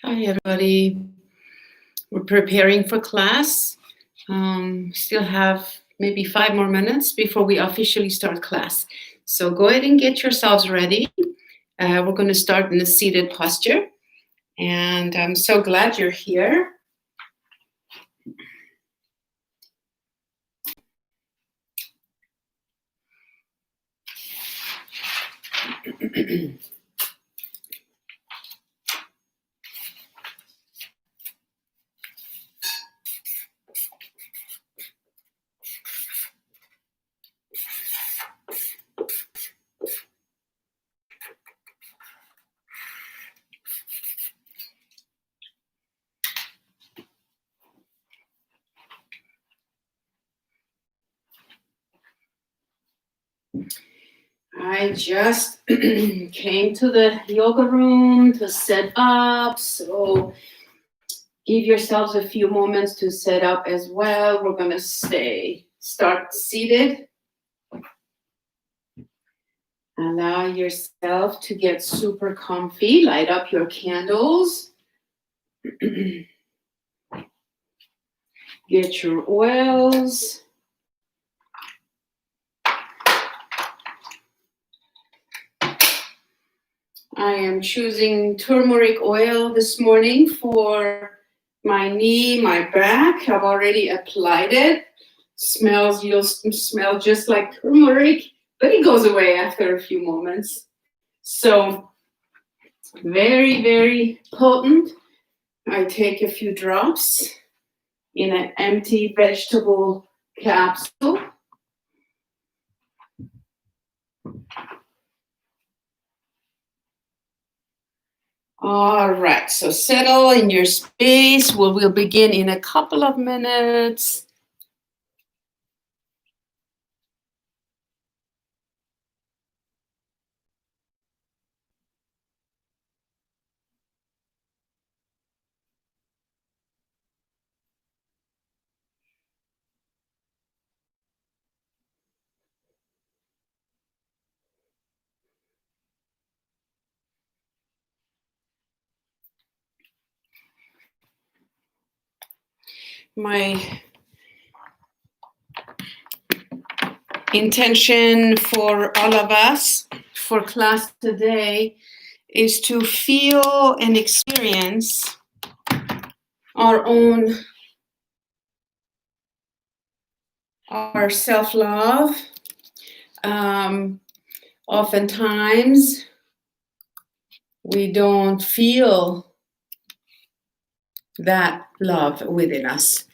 Hi, everybody. We're preparing for class. Still have maybe 5 more minutes before we officially start class. So go ahead and get yourselves ready. We're going to start in a seated posture. And I'm so glad you're here. I just came to the yoga room to set up, so give yourselves a few moments to set up as well. We're going to start seated. Allow yourself to get super comfy. Light up your candles. Get your oils. I am choosing turmeric oil this morning for my knee, my back. I've already applied it. You'll smell just like turmeric, but it goes away after a few moments. So very, very potent. I take a few drops in an empty vegetable capsule. All right, so settle in your space. We'll begin in a couple of minutes. My intention for all of us for class today is to feel and experience our self-love. Oftentimes we don't feel that love within us.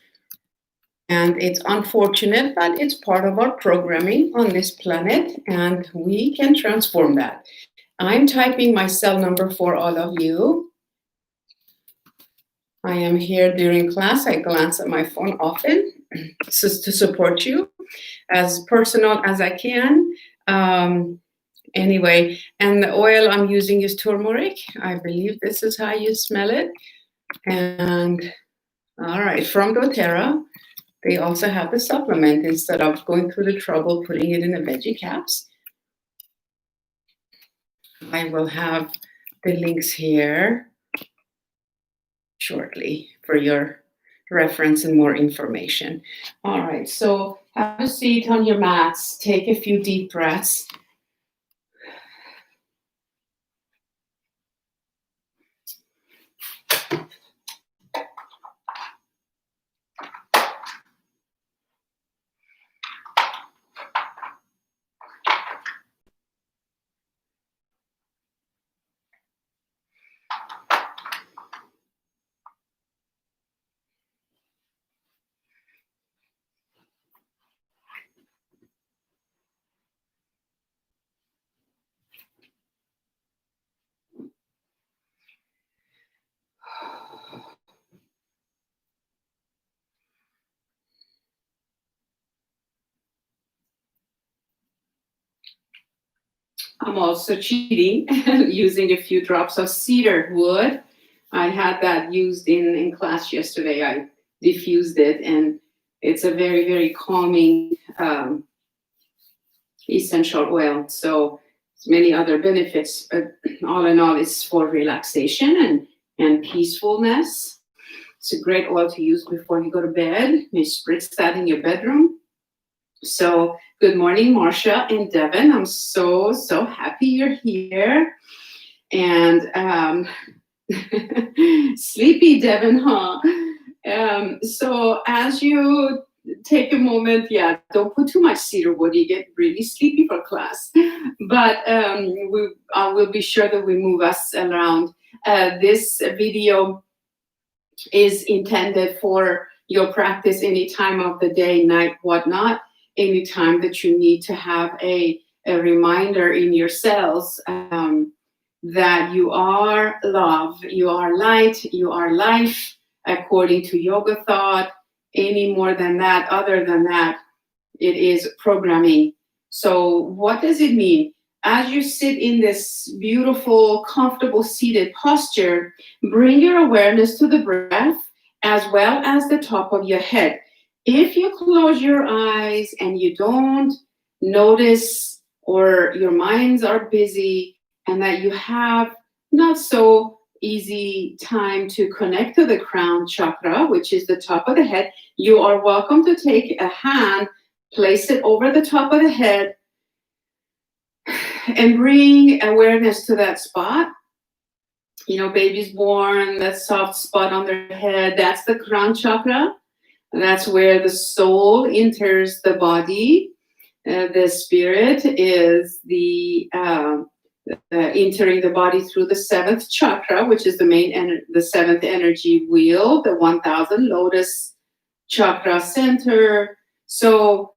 And it's unfortunate, but it's part of our programming on this planet, and we can transform that. I'm typing my cell number for all of you. I am here during class. I glance at my phone often to support you as personal as I can. Anyway, and the oil I'm using is turmeric. I believe this is how you smell it. And all right, from doTERRA. They also have the supplement instead of going through the trouble putting it in the veggie caps. I will have the links here shortly for your reference and more information. All right, so have a seat on your mats. Take a few deep breaths. I'm also cheating using a few drops of cedar wood. I had that used in class yesterday. I diffused it, and it's a very, very calming essential oil. So many other benefits, but all in all, it's for relaxation and and peacefulness. It's a great oil to use before you go to bed. You spritz that in your bedroom. So good morning, Marcia and Devin. I'm so happy you're here. And sleepy Devin, huh? So as you take a moment, don't put too much cedar wood. You get really sleepy for class. But I will be sure that we move us around. This video is intended for your practice any time of the day, night, whatnot, any time that you need to have a reminder in your cells that you are love, you are light, you are life, according to yoga thought. Any more than that, other than that, it is programming. So what does it mean? As you sit in this beautiful, comfortable seated posture, bring your awareness to the breath as well as the top of your head. If you close your eyes and you don't notice, or your minds are busy and that you have not so easy time to connect to the crown chakra, which is the top of the head, you are welcome to take a hand, place it over the top of the head, and bring awareness to that spot. You know, baby's born, that soft spot on their head, that's the crown chakra. That's where the soul enters the body. The spirit is the entering the body through the seventh chakra, which is the seventh energy wheel, the 1000 lotus chakra center. So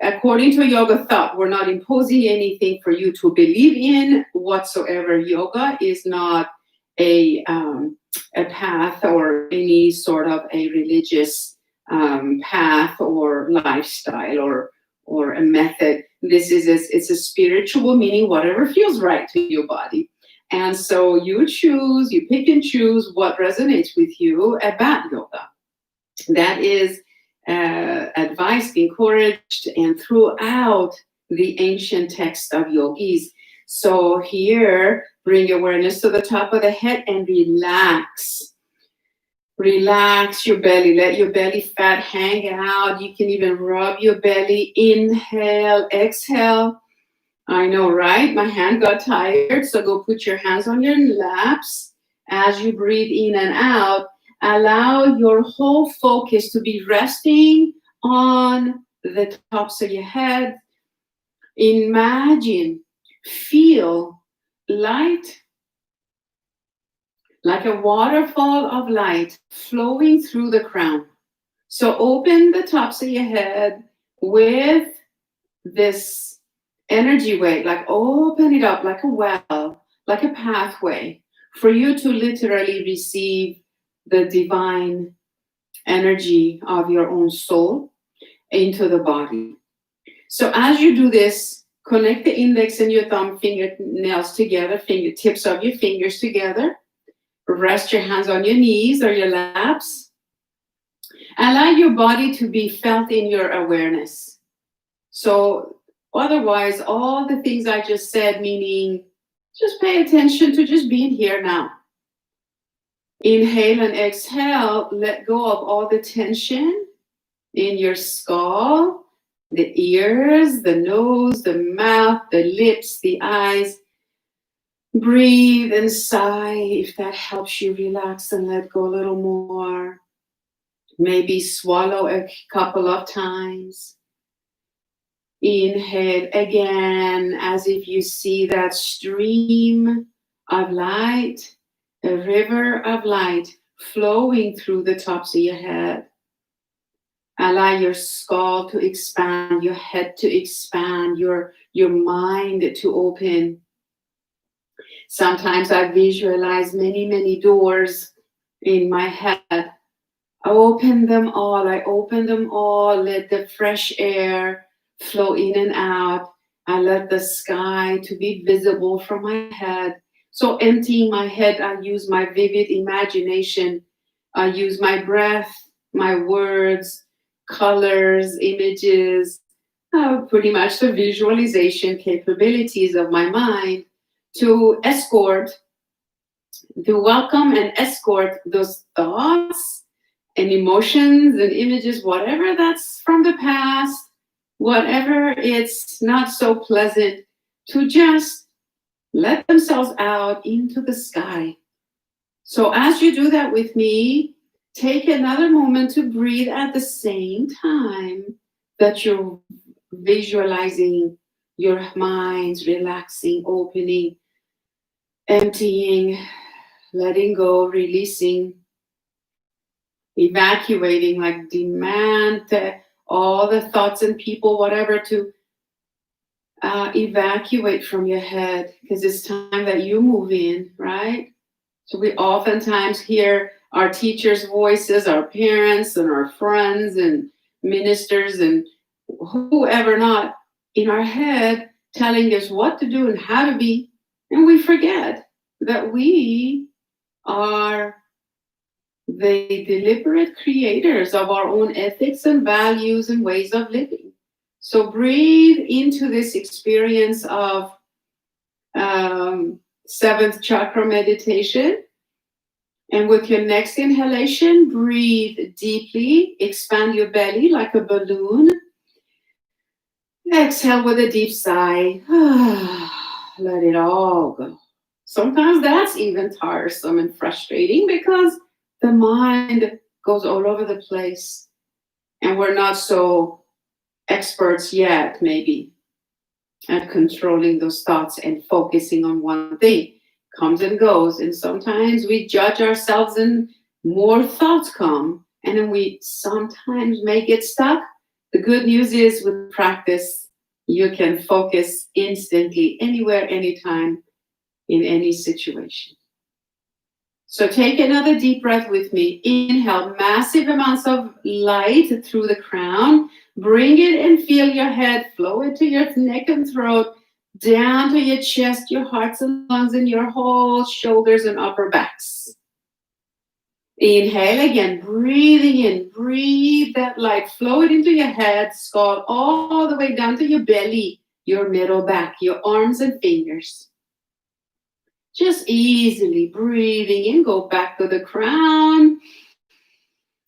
according to yoga thought, we're not imposing anything for you to believe in whatsoever. Yoga is not a path or any sort of a religious path or lifestyle or a method. It's a spiritual, meaning whatever feels right to your body. And so you pick and choose what resonates with you about yoga. That is advised, encouraged, and throughout the ancient text of yogis. So here, bring awareness to the top of the head and relax. Relax your belly. Let your belly fat hang out. You can even rub your belly. Inhale, exhale. I know, right? My hand got tired, so go put your hands on your laps. As you breathe in and out, allow your whole focus to be resting on the tops of your head. Imagine, feel light, like a waterfall of light flowing through the crown. So open the tops of your head with this energy way, like open it up like a well, like a pathway for you to literally receive the divine energy of your own soul into the body. So as you do this, connect the index and your thumb fingernails together, fingertips of your fingers together. Rest your hands on your knees or your laps. Allow your body to be felt in your awareness. So otherwise, all the things I just said, meaning just pay attention to just being here now. Inhale and exhale, let go of all the tension in your skull, the ears, the nose, the mouth, the lips, the eyes. Breathe and sigh if that helps you relax and let go a little more. Maybe swallow a couple of times. Inhale again as if you see that stream of light, a river of light flowing through the tops of your head. Allow your skull to expand, your head to expand, your mind to open. Sometimes I visualize many doors in my head. I open them all. Let the fresh air flow in and out. I let the sky to be visible from my head. So emptying my head, I use my vivid imagination. I use my breath, my words, colors, images, pretty much the visualization capabilities of my mind to escort to welcome and escort those thoughts and emotions and images, whatever that's from the past, whatever it's not so pleasant, to just let themselves out into the sky. So as you do that with me, take another moment to breathe at the same time that you're visualizing your mind's relaxing, opening, emptying, letting go, releasing, evacuating, like demand all the thoughts and people, whatever, to evacuate from your head, because it's time that you move in, right? So we oftentimes hear our teachers' voices, our parents and our friends and ministers and whoever not in our head telling us what to do and how to be. And we forget that we are the deliberate creators of our own ethics and values and ways of living. So breathe into this experience of seventh chakra meditation. And with your next inhalation, breathe deeply, expand your belly like a balloon. Exhale with a deep sigh. Let it all go. Sometimes that's even tiresome and frustrating because the mind goes all over the place and we're not so experts yet, maybe, at controlling those thoughts and focusing on one thing. Comes and goes, and sometimes we judge ourselves and more thoughts come, and then we sometimes may get stuck. The good news is with practice, you can focus instantly, anywhere, anytime, in any situation. So take another deep breath with me. Inhale massive amounts of light through the crown. Bring it and feel your head flow into your neck and throat, down to your chest, your hearts and lungs, and your whole shoulders and upper backs. Inhale again, breathing in. Breathe that light, flow it into your head, skull, all the way down to your belly, your middle back, your arms and fingers. Just easily breathing in, go back to the crown.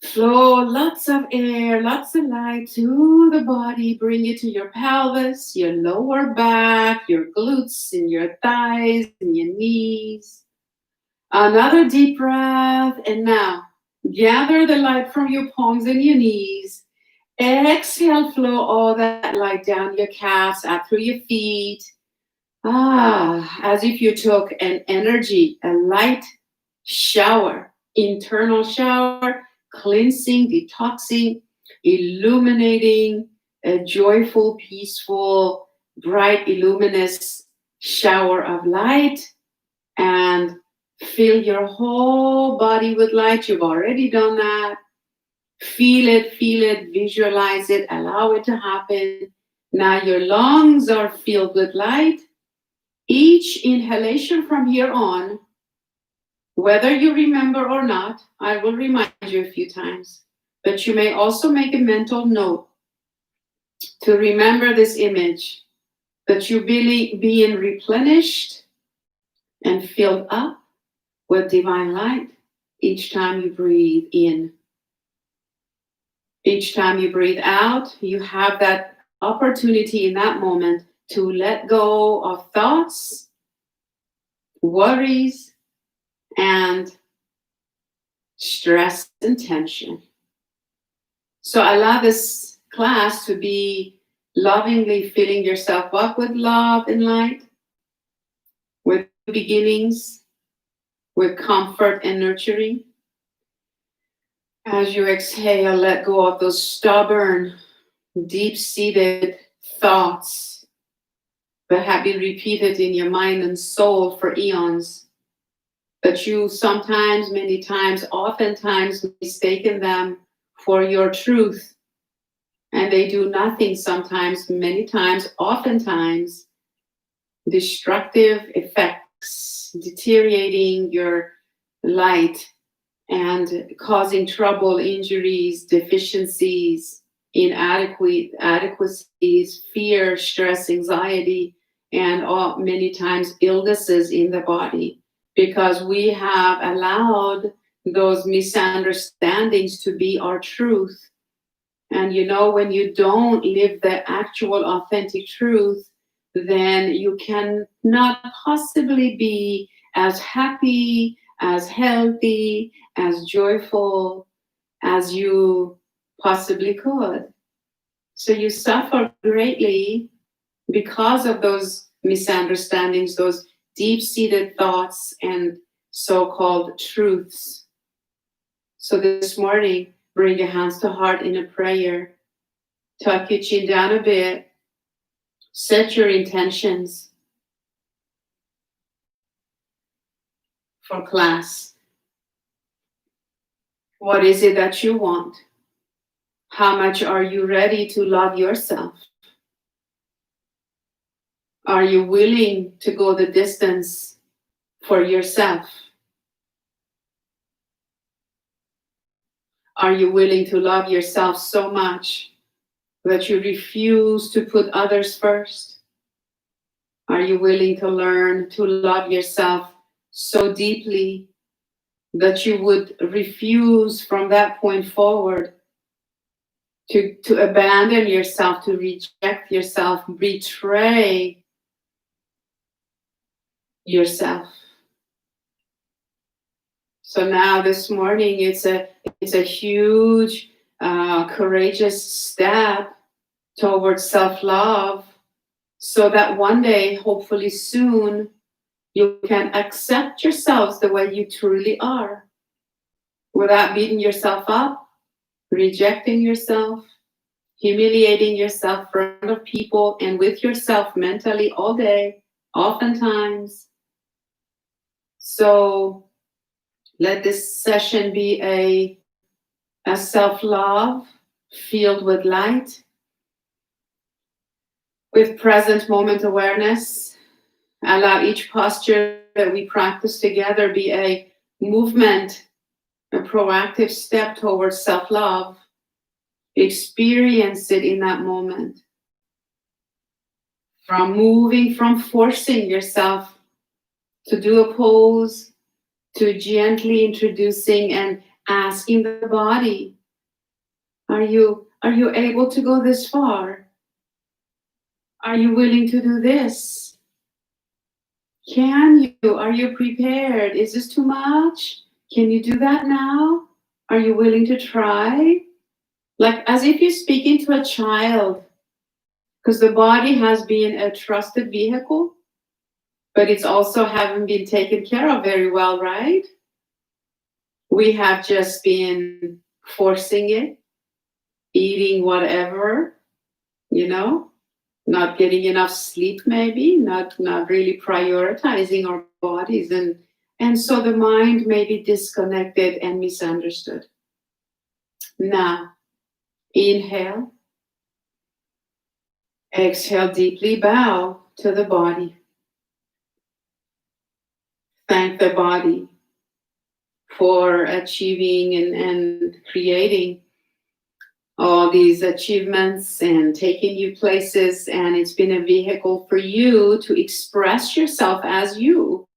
Flow lots of air, lots of light to the body. Bring it to your pelvis, your lower back, your glutes, and your thighs, and your knees. Another deep breath. And now, gather the light from your palms and your knees. Exhale, flow all that light down your calves, out through your feet. As if you took an energy, a light shower, internal shower, cleansing, detoxing, illuminating, a joyful, peaceful, bright, luminous shower of light, and fill your whole body with light. You've already done that. Feel it, visualize it, allow it to happen. Now your lungs are filled with light. Each inhalation from here on, whether you remember or not, I will remind you a few times, but you may also make a mental note to remember this image, that you really being replenished and filled up with divine light each time you breathe in. Each time you breathe out, you have that opportunity in that moment to let go of thoughts, worries, and stress and tension. So allow this class to be lovingly filling yourself up with love and light, with beginnings, with comfort and nurturing. As you exhale, let go of those stubborn, deep-seated thoughts that have been repeated in your mind and soul for eons, that you sometimes, many times, oftentimes mistaken them for your truth. And they do nothing sometimes, many times, oftentimes, destructive effects, deteriorating your light and causing trouble, injuries, deficiencies, inadequacies, fear, stress, anxiety, and many times illnesses in the body. because we have allowed those misunderstandings to be our truth. And you know, when you don't live the actual authentic truth, then you cannot possibly be as happy, as healthy, as joyful as you possibly could. So you suffer greatly because of those misunderstandings, those deep-seated thoughts and so-called truths. So this morning, bring your hands to heart in a prayer. Tuck your chin down a bit. Set your intentions for class. What is it that you want? How much are you ready to love yourself? Are you willing to go the distance for yourself? Are you willing to love yourself so much that you refuse to put others first? Are you willing to learn to love yourself so deeply that you would refuse from that point forward to abandon yourself, to reject yourself, betray yourself? So now this morning, it's a huge, courageous step towards self-love, so that one day, hopefully soon, you can accept yourselves the way you truly are, without beating yourself up, rejecting yourself, humiliating yourself in front of people and with yourself mentally all day, oftentimes. So let this session be a self-love filled with light, with present moment awareness. Allow each posture that we practice together be a movement, a proactive step towards self-love. Experience it in that moment. From forcing yourself to do a pose, to gently introducing and asking the body, are you able to go this far? Are you willing to do this? Can you? Are you prepared? Is this too much? Can you do that now? Are you willing to try? Like as if you're speaking to a child, because the body has been a trusted vehicle, but it's also haven't been taken care of very well, right? We have just been forcing it, eating whatever, not getting enough sleep, maybe, not really prioritizing our bodies. And so the mind may be disconnected and misunderstood. Now, inhale. Exhale deeply, bow to the body. Thank the body for achieving and creating all these achievements and taking you places, and it's been a vehicle for you to express yourself as you.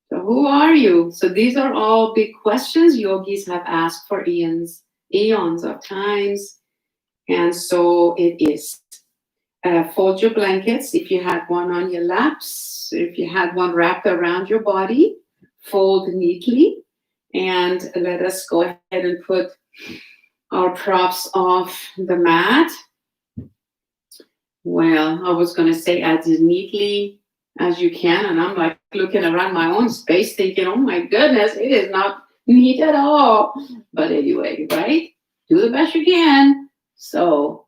So who are you? So these are all big questions yogis have asked for eons of times, and so it is. Fold your blankets if you had one on your laps, if you had one wrapped around your body, fold neatly, and let us go ahead and put our props off the mat. Well, I was going to say as neatly as you can, and I'm like looking around my own space thinking, oh my goodness, it is not neat at all. But anyway, right? Do the best you can. So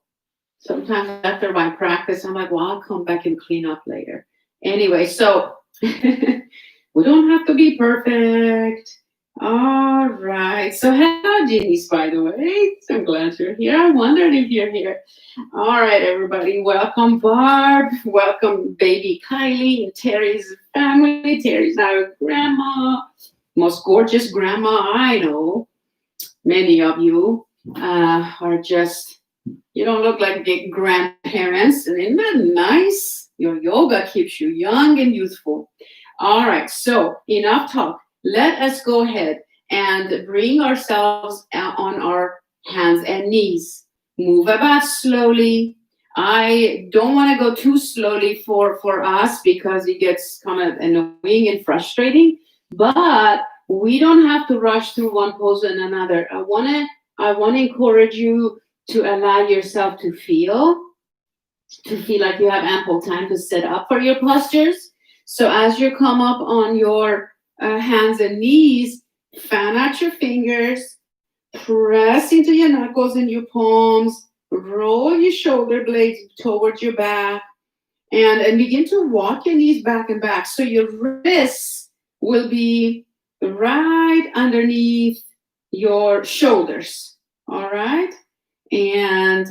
sometimes after my practice, I'm like, well, I'll come back and clean up later. Anyway, so we don't have to be perfect. All right. So hello, Denise, by the way. So I'm glad you're here. I wondered if you're here. All right, everybody. Welcome, Barb. Welcome, baby Kylie and Terry's family. Terry's our grandma. Most gorgeous grandma I know. Many of you are just, you don't look like big grandparents. And isn't that nice? Your yoga keeps you young and youthful. All right, so enough talk. Let us go ahead and bring ourselves out on our hands and knees. Move about slowly. I don't want to go too slowly for us because it gets kind of annoying and frustrating, but we don't have to rush through one pose and another. I want to encourage you to allow yourself to feel like you have ample time to set up for your postures. So as you come up on your hands and knees, fan out your fingers, press into your knuckles and your palms, roll your shoulder blades towards your back, and begin to walk your knees back and back. So your wrists will be right underneath your shoulders. All right? And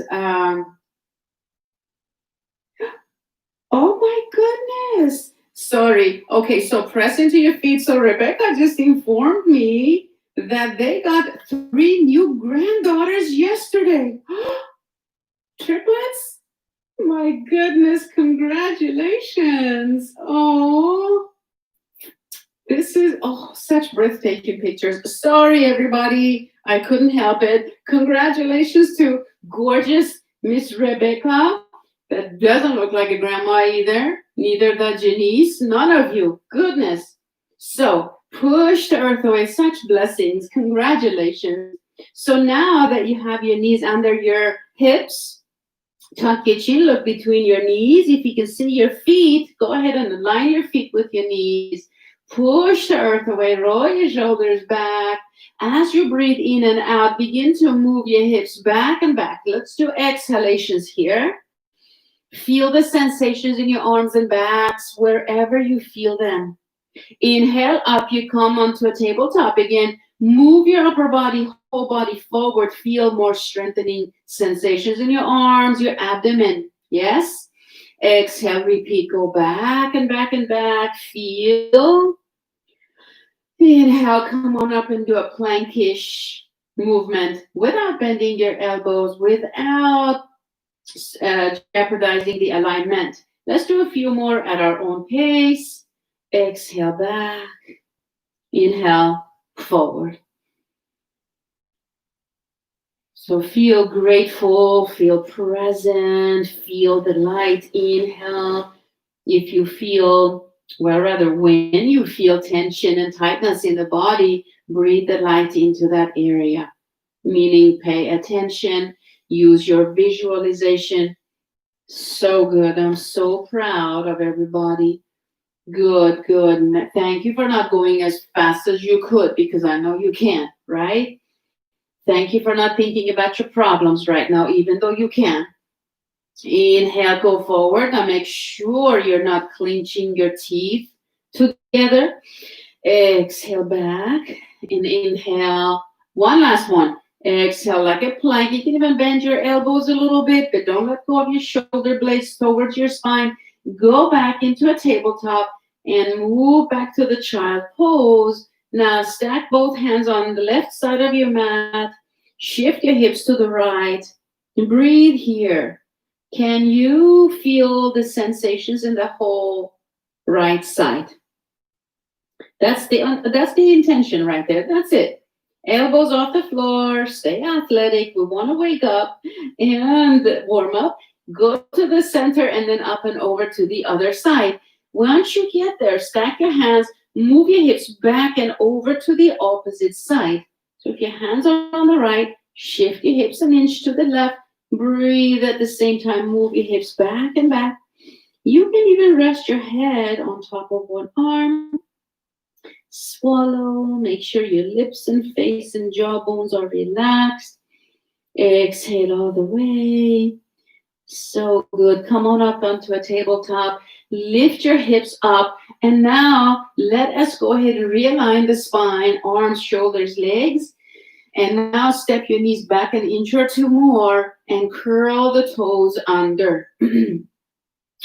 oh my goodness. Sorry. Okay, so press into your feet. So Rebecca just informed me that they got 3 new granddaughters yesterday. Triplets? My goodness, congratulations. Oh, this is such breathtaking pictures. Sorry, everybody. I couldn't help it. Congratulations to gorgeous Miss Rebecca. That doesn't look like a grandma either. Neither does Janice. None of you. Goodness. So push the earth away. Such blessings. Congratulations. So now that you have your knees under your hips, tuck your chin, look between your knees. If you can see your feet, go ahead and align your feet with your knees. Push the earth away. Roll your shoulders back. As you breathe in and out, begin to move your hips back and back. Let's do exhalations here. Feel the sensations in your arms and backs wherever you feel them. Inhale up, you come onto a tabletop again. Move your upper body, whole body forward. Feel more strengthening sensations in your arms, your abdomen. Yes? Exhale, repeat. Go back and back and back. Feel. Inhale, come on up and do a plankish movement without bending your elbows, without jeopardizing the alignment. Let's do a few more at our own pace. Exhale back. Inhale forward. So feel grateful, feel present, feel the light. Inhale. If you feel, when you feel tension and tightness in the body, breathe the light into that area. Meaning pay attention, use your visualization. So good. I'm so proud of everybody. Good, good. Thank you for not going as fast as you could, because I know you can't, right? Thank you for not thinking about your problems right now, even though you can. Inhale, go forward. Now make sure you're not clenching your teeth together. Exhale back and inhale. One last one. Exhale like a plank. You can even bend your elbows a little bit, but don't let go of your shoulder blades towards your spine. Go back into a tabletop and move back to the child pose. Now stack both hands on the left side of your mat. Shift your hips to the right. Breathe here. Can you feel the sensations in the whole right side? That's the intention right there. That's it. Elbows off the floor. Stay athletic. We want to wake up and warm up. Go to the center and then up and over to the other side. Once you get there, stack your hands. Move your hips back and over to the opposite side. So if your hands are on the right, shift your hips an inch to the left. Breathe at the same time. Move your hips back and back. You can even rest your head on top of one arm. Swallow. Make sure your lips and face and jawbones are relaxed. Exhale all the way. So good. Come on up onto a tabletop. Lift your hips up. And now let us go ahead and realign the spine, arms, shoulders, legs. And now step your knees back an inch or two more and curl the toes under.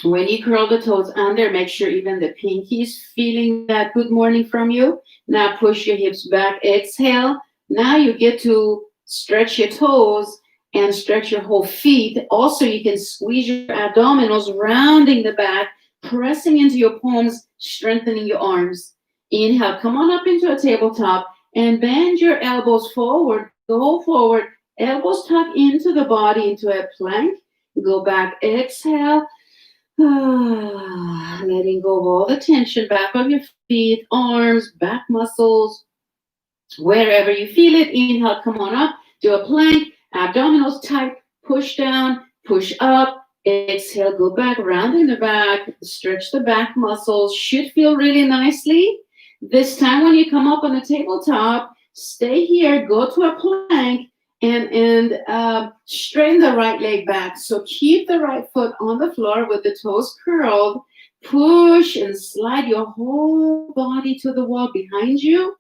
When you curl the toes under, make sure even the pinky is feeling that good morning from you. Now push your hips back. Exhale. Now you get to stretch your toes and stretch your whole feet. Also, you can squeeze your abdominals, rounding the back. pressing into your palms, strengthening your arms. Inhale, come on up into a tabletop and bend your elbows forward. Go forward, elbows tuck into the body, into a plank. Go back, exhale. Letting go of all the tension, back of your feet, arms, back muscles, wherever you feel it. Inhale, come on up, do a plank, abdominals tight, push down, push up. Exhale, go back, rounding the back, stretch the back muscles, should feel really nicely. This time when you come up on a tabletop, stay here, go to a plank, and straighten the right leg back. So keep the right foot on the floor with the toes curled. Push and slide your whole body to the wall behind you.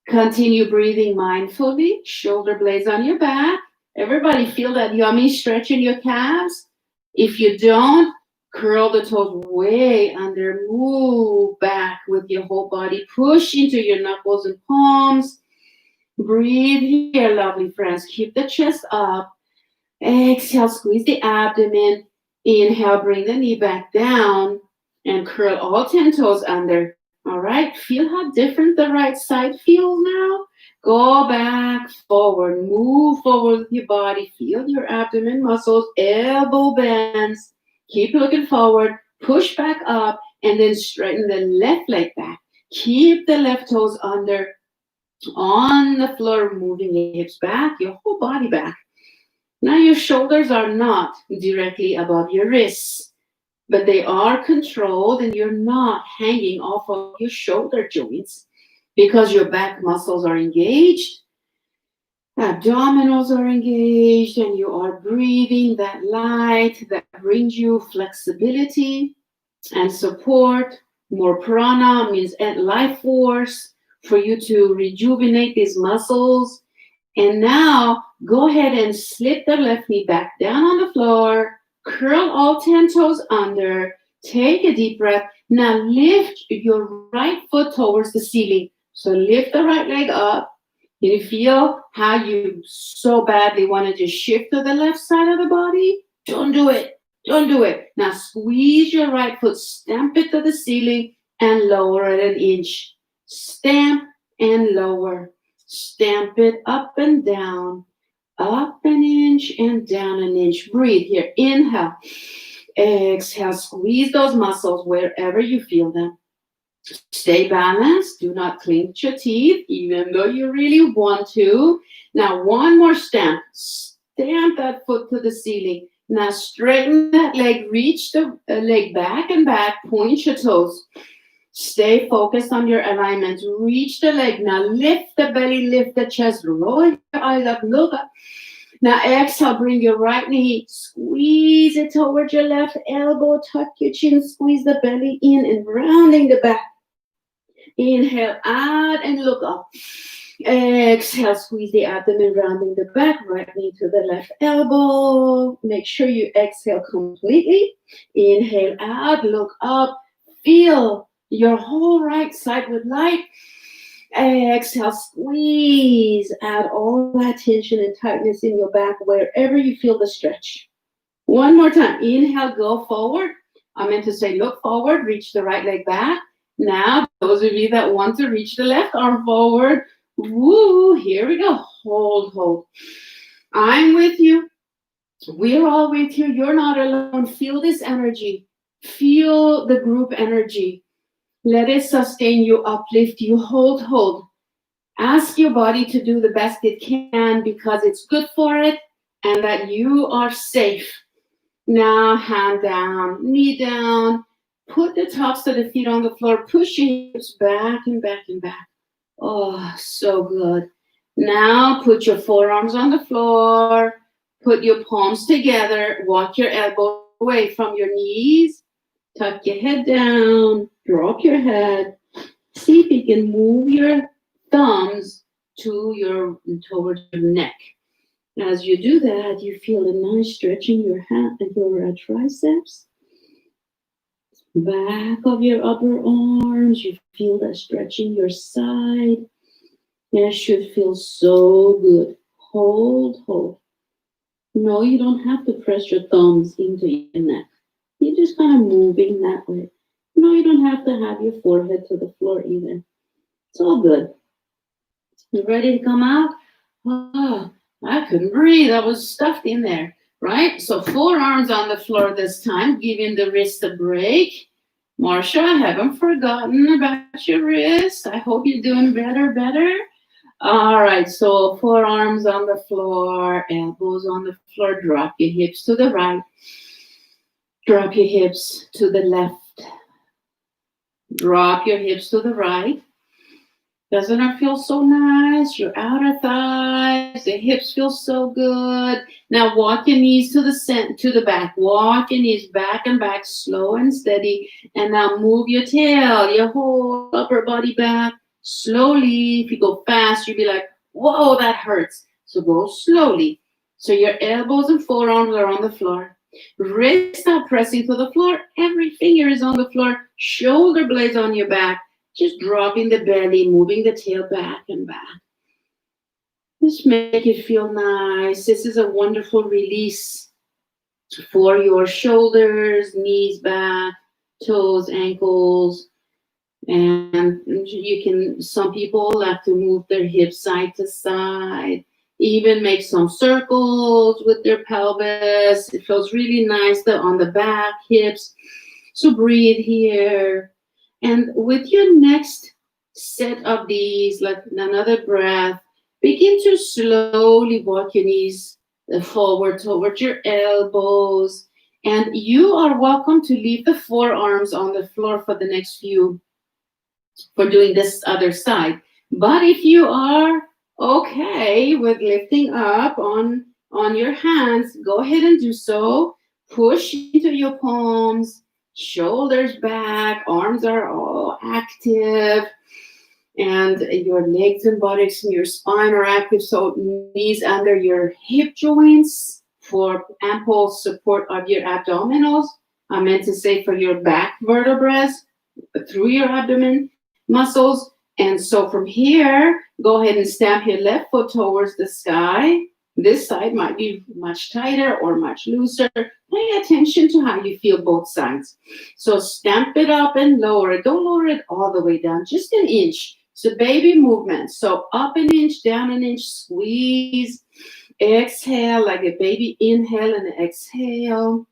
Continue breathing mindfully. Shoulder blades on your back. Everybody feel that yummy stretch in your calves? If you don't, curl the toes way under. Move back with your whole body. Push into your knuckles and palms. Breathe here, lovely friends. Keep the chest up. Exhale, squeeze the abdomen. Inhale, bring the knee back down and curl all 10 toes under. All right, feel how different the right side feels now. Go back, forward, move forward with your body. Feel your abdomen muscles, elbow bends. Keep looking forward, push back up, and then straighten the left leg back. Keep the left toes under. On the floor, moving your hips back, your whole body back. Now your shoulders are not directly above your wrists, but they are controlled and you're not hanging off of your shoulder joints because your back muscles are engaged, abdominals are engaged, and you are breathing that light that brings you flexibility and support. More prana means life force for you to rejuvenate these muscles. And now go ahead and slip the left knee back down on the floor. Curl all 10 toes under. Take a deep breath. Now lift your right foot towards the ceiling. So lift the right leg up. You feel how you so badly want to just shift to the left side of the body? Don't do it. Don't do it. Now squeeze your right foot, stamp it to the ceiling, and lower it an inch. Stamp and lower. Stamp it up and down. Up an inch and down an inch. Breathe here. Inhale. Exhale. Squeeze those muscles wherever you feel them. Stay balanced. Do not clench your teeth, even though you really want to. Now, one more stamp. Stamp that foot to the ceiling. Now, straighten that leg. Reach the leg back and back. Point your toes. Stay focused on your alignment. Reach the leg. Now, lift the belly, lift the chest. Roll your eyes up. Look up. Now, exhale. Bring your right knee. Squeeze it towards your left elbow. Tuck your chin. Squeeze the belly in and rounding the back. Inhale out and look up. Exhale, squeeze the abdomen, rounding the back, right knee to the left elbow. Make sure you exhale completely. Inhale out, look up. Feel your whole right side with light. Exhale, squeeze out all that tension and tightness in your back wherever you feel the stretch. One more time. Inhale, go forward. I meant to say look forward, reach the right leg back. Now, those of you that want to reach the left arm forward, woo, here we go. Hold, hold. I'm with you. We're all with you. You're not alone. Feel this energy. Feel the group energy. Let it sustain you, uplift you. Hold, hold. Ask your body to do the best it can because it's good for it and that you are safe. Now, hand down, knee down. Put the tops of the feet on the floor. Push your hips back and back and back. Oh, so good. Now put your forearms on the floor. Put your palms together. Walk your elbows away from your knees. Tuck your head down. Drop your head. See if you can move your thumbs towards your neck. As you do that, you feel a nice stretch in your hand and your triceps. Back of your upper arms, you feel that stretch in your side. That should feel so good. Hold, hold. No, you don't have to press your thumbs into your neck. You're just kind of moving that way. No, you don't have to have your forehead to the floor either. It's all good. You ready to come out? Oh, I couldn't breathe. I was stuffed in there, right? So forearms on the floor this time, giving the wrist a break. Marsha, I haven't forgotten about your wrist. I hope you're doing better. All right, so forearms on the floor, elbows on the floor. Drop your hips to the right. Drop your hips to the left. Drop your hips to the right. Doesn't it feel so nice? Your outer thighs, the hips feel so good. Now walk your knees to the back. Walk your knees back and back, slow and steady. And now move your tail, your whole upper body back slowly. If you go fast, you'll be like, whoa, that hurts. So go slowly. So your elbows and forearms are on the floor. Wrists are pressing to the floor. Every finger is on the floor. Shoulder blades on your back. Just dropping the belly, moving the tail back and back. Just make it feel nice. This is a wonderful release for your shoulders, knees, back, toes, ankles. And some people have to move their hips side to side. Even make some circles with their pelvis. It feels really nice on the back, hips. So breathe here. And with your next set of these, like another breath, begin to slowly walk your knees forward towards your elbows. And you are welcome to leave the forearms on the floor for the next few, for doing this other side. But if you are okay with lifting up on your hands, go ahead and do so. Push into your palms. Shoulders back, arms are all active, and your legs and buttocks and your spine are active. So knees under your hip joints for ample support of your abdominals. I meant to say for your back vertebrae through your abdomen muscles. And so from here, go ahead and stamp your left foot towards the sky. This side might be much tighter or much looser. Pay attention to how you feel both sides. So stamp it up and lower it. Don't lower it all the way down, just an inch. So baby movement. So up an inch, down an inch, squeeze. Exhale like a baby. Inhale and exhale.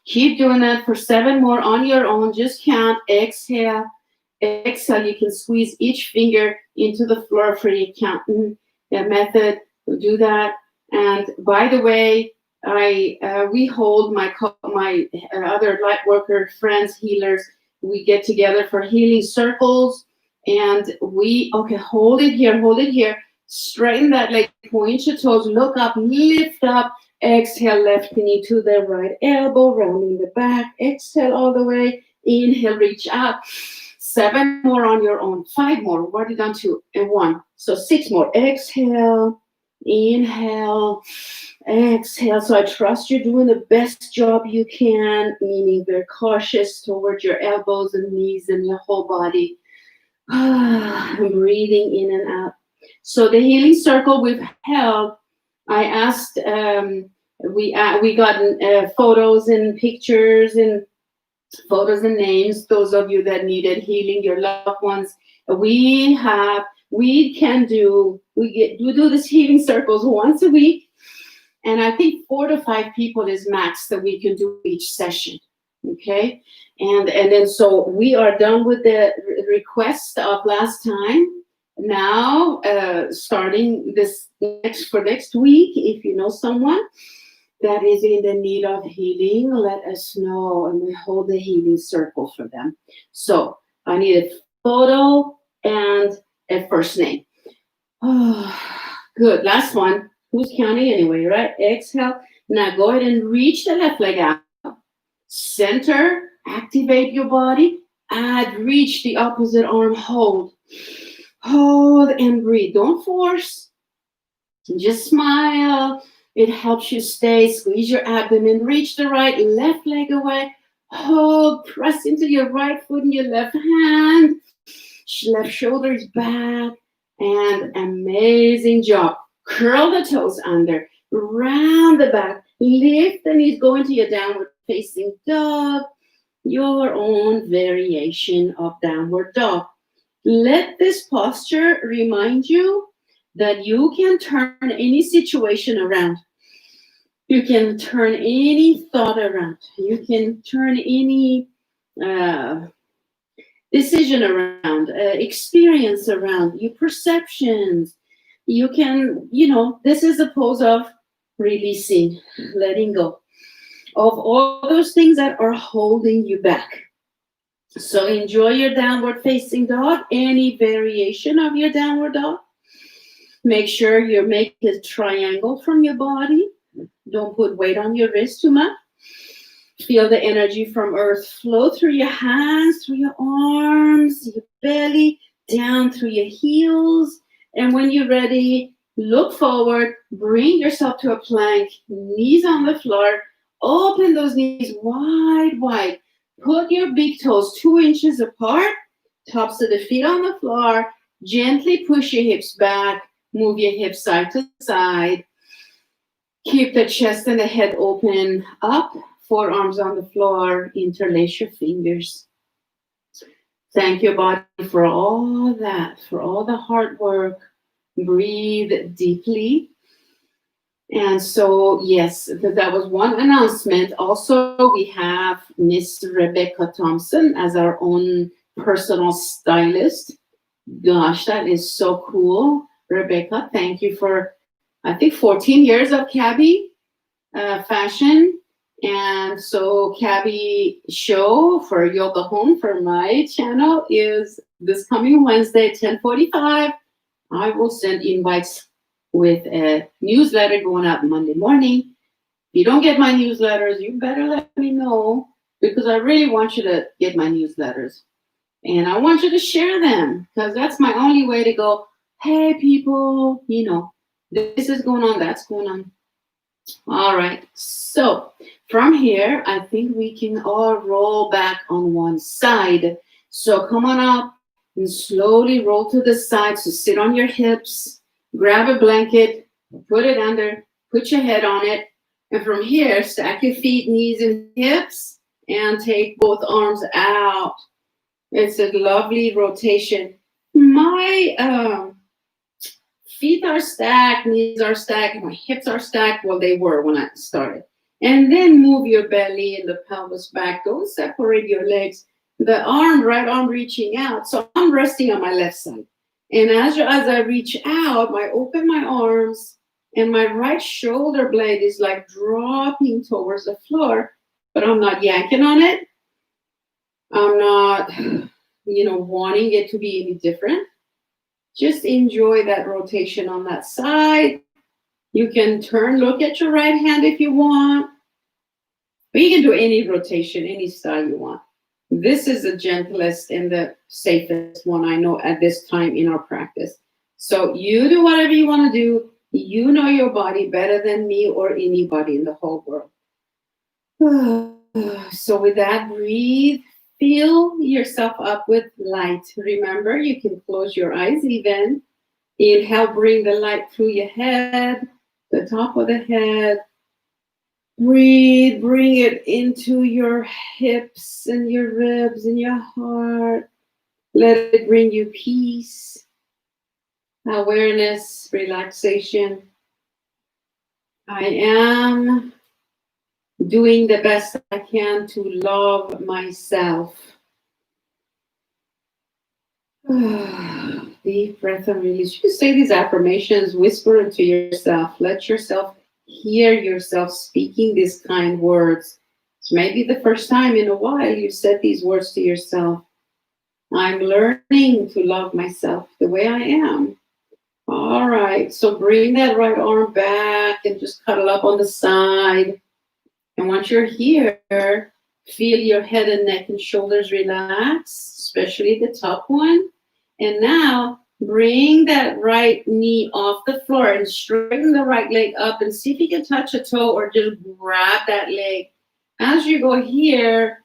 Keep doing that for 7 more on your own. Just count. Exhale. Exhale. You can squeeze each finger into the floor for your counting method. Do that. And by the way, we hold my other light worker friends, healers. We get together for healing circles, and hold it here. Straighten that leg, point your toes, look up, lift up. Exhale, left knee to the right elbow, rounding the back. Exhale all the way. Inhale, reach out. 7 more on your own. 5 more. What are you down to? And 1. So 6 more. Exhale. Inhale, exhale. So I trust you're doing the best job you can, meaning very cautious towards your elbows and knees and your whole body. Breathing in and out. So the healing circle we've held, I asked, we got photos and pictures and photos and names, those of you that needed healing your loved ones. We do this healing circles once a week, and I think 4 to 5 people is max that we can do each session. Okay, and then so we are done with the request of last time. Now, starting next week, if you know someone that is in the need of healing, let us know, and we hold the healing circle for them. So I need a photo and a first name. Oh, good. Last one. Who's counting anyway, right? Exhale. Now go ahead and reach the left leg out. Center. Activate your body. Reach the opposite arm. Hold. Hold and breathe. Don't force. Just smile. It helps you stay. Squeeze your abdomen. Reach the right, left leg away. Hold. Press into your right foot and your left hand. Left shoulder is back. And amazing job. Curl the toes under. Round the back. Lift the knees. Go into your downward facing dog, your own variation of downward dog. Let this posture remind you that you can turn any situation around. You can turn any thought around. You can turn any decision around, experience around, your perceptions. You can, this is a pose of releasing, letting go of all those things that are holding you back. So enjoy your downward facing dog, any variation of your downward dog. Make sure you make a triangle from your body. Don't put weight on your wrist too much. Feel the energy from earth flow through your hands, through your arms, your belly, down through your heels. And when you're ready, look forward, bring yourself to a plank, knees on the floor, open those knees wide, wide. Put your big toes 2 inches apart, tops of the feet on the floor. Gently push your hips back, move your hips side to side. Keep the chest and the head open up, forearms on the floor, interlace your fingers. Thank your body for all that, for all the hard work. Breathe deeply. And so, yes, that was one announcement. Also, we have Miss Rebecca Thompson as our own personal stylist. Gosh, that is so cool. Rebecca, thank you for, I think, 14 years of Cabby fashion. And so Cabby show for Yoga Home for my channel is this coming Wednesday, 10:45. I will send invites with a newsletter going out Monday morning. If you don't get my newsletters, you better let me know, because I really want you to get my newsletters. And I want you to share them, because that's my only way to go, hey, people, this is going on, that's going on. All right. So from here, I think we can all roll back on one side. So come on up and slowly roll to the side. So sit on your hips, grab a blanket, put it under, put your head on it. And from here, stack your feet, knees, and hips, and take both arms out. It's a lovely rotation. My feet are stacked, knees are stacked, my hips are stacked. Well, they were when I started. And then move your belly and the pelvis back. Don't separate your legs. The right arm reaching out. So I'm resting on my left side. And as I reach out, I open my arms, and my right shoulder blade is like dropping towards the floor, but I'm not yanking on it. I'm not, wanting it to be any different. Just enjoy that rotation on that side. You can turn, look at your right hand if you want. But you can do any rotation, any style you want. This is the gentlest and the safest one I know at this time in our practice. So you do whatever you want to do. You know your body better than me or anybody in the whole world. So with that, breathe. Fill yourself up with light. Remember, you can close your eyes even. Inhale, bring the light through your head, the top of the head. Breathe, bring it into your hips and your ribs and your heart. Let it bring you peace, awareness, relaxation. I am doing the best I can to love myself. Deep breath and release. You say these affirmations, whisper into yourself. Let yourself hear yourself speaking these kind words. It's maybe the first time in a while you said these words to yourself. I'm learning to love myself the way I am. All right, so bring that right arm back and just cuddle up on the side. And once you're here, feel your head and neck and shoulders relax, especially the top one. And now bring that right knee off the floor and straighten the right leg up and see if you can touch a toe or just grab that leg. As you go here,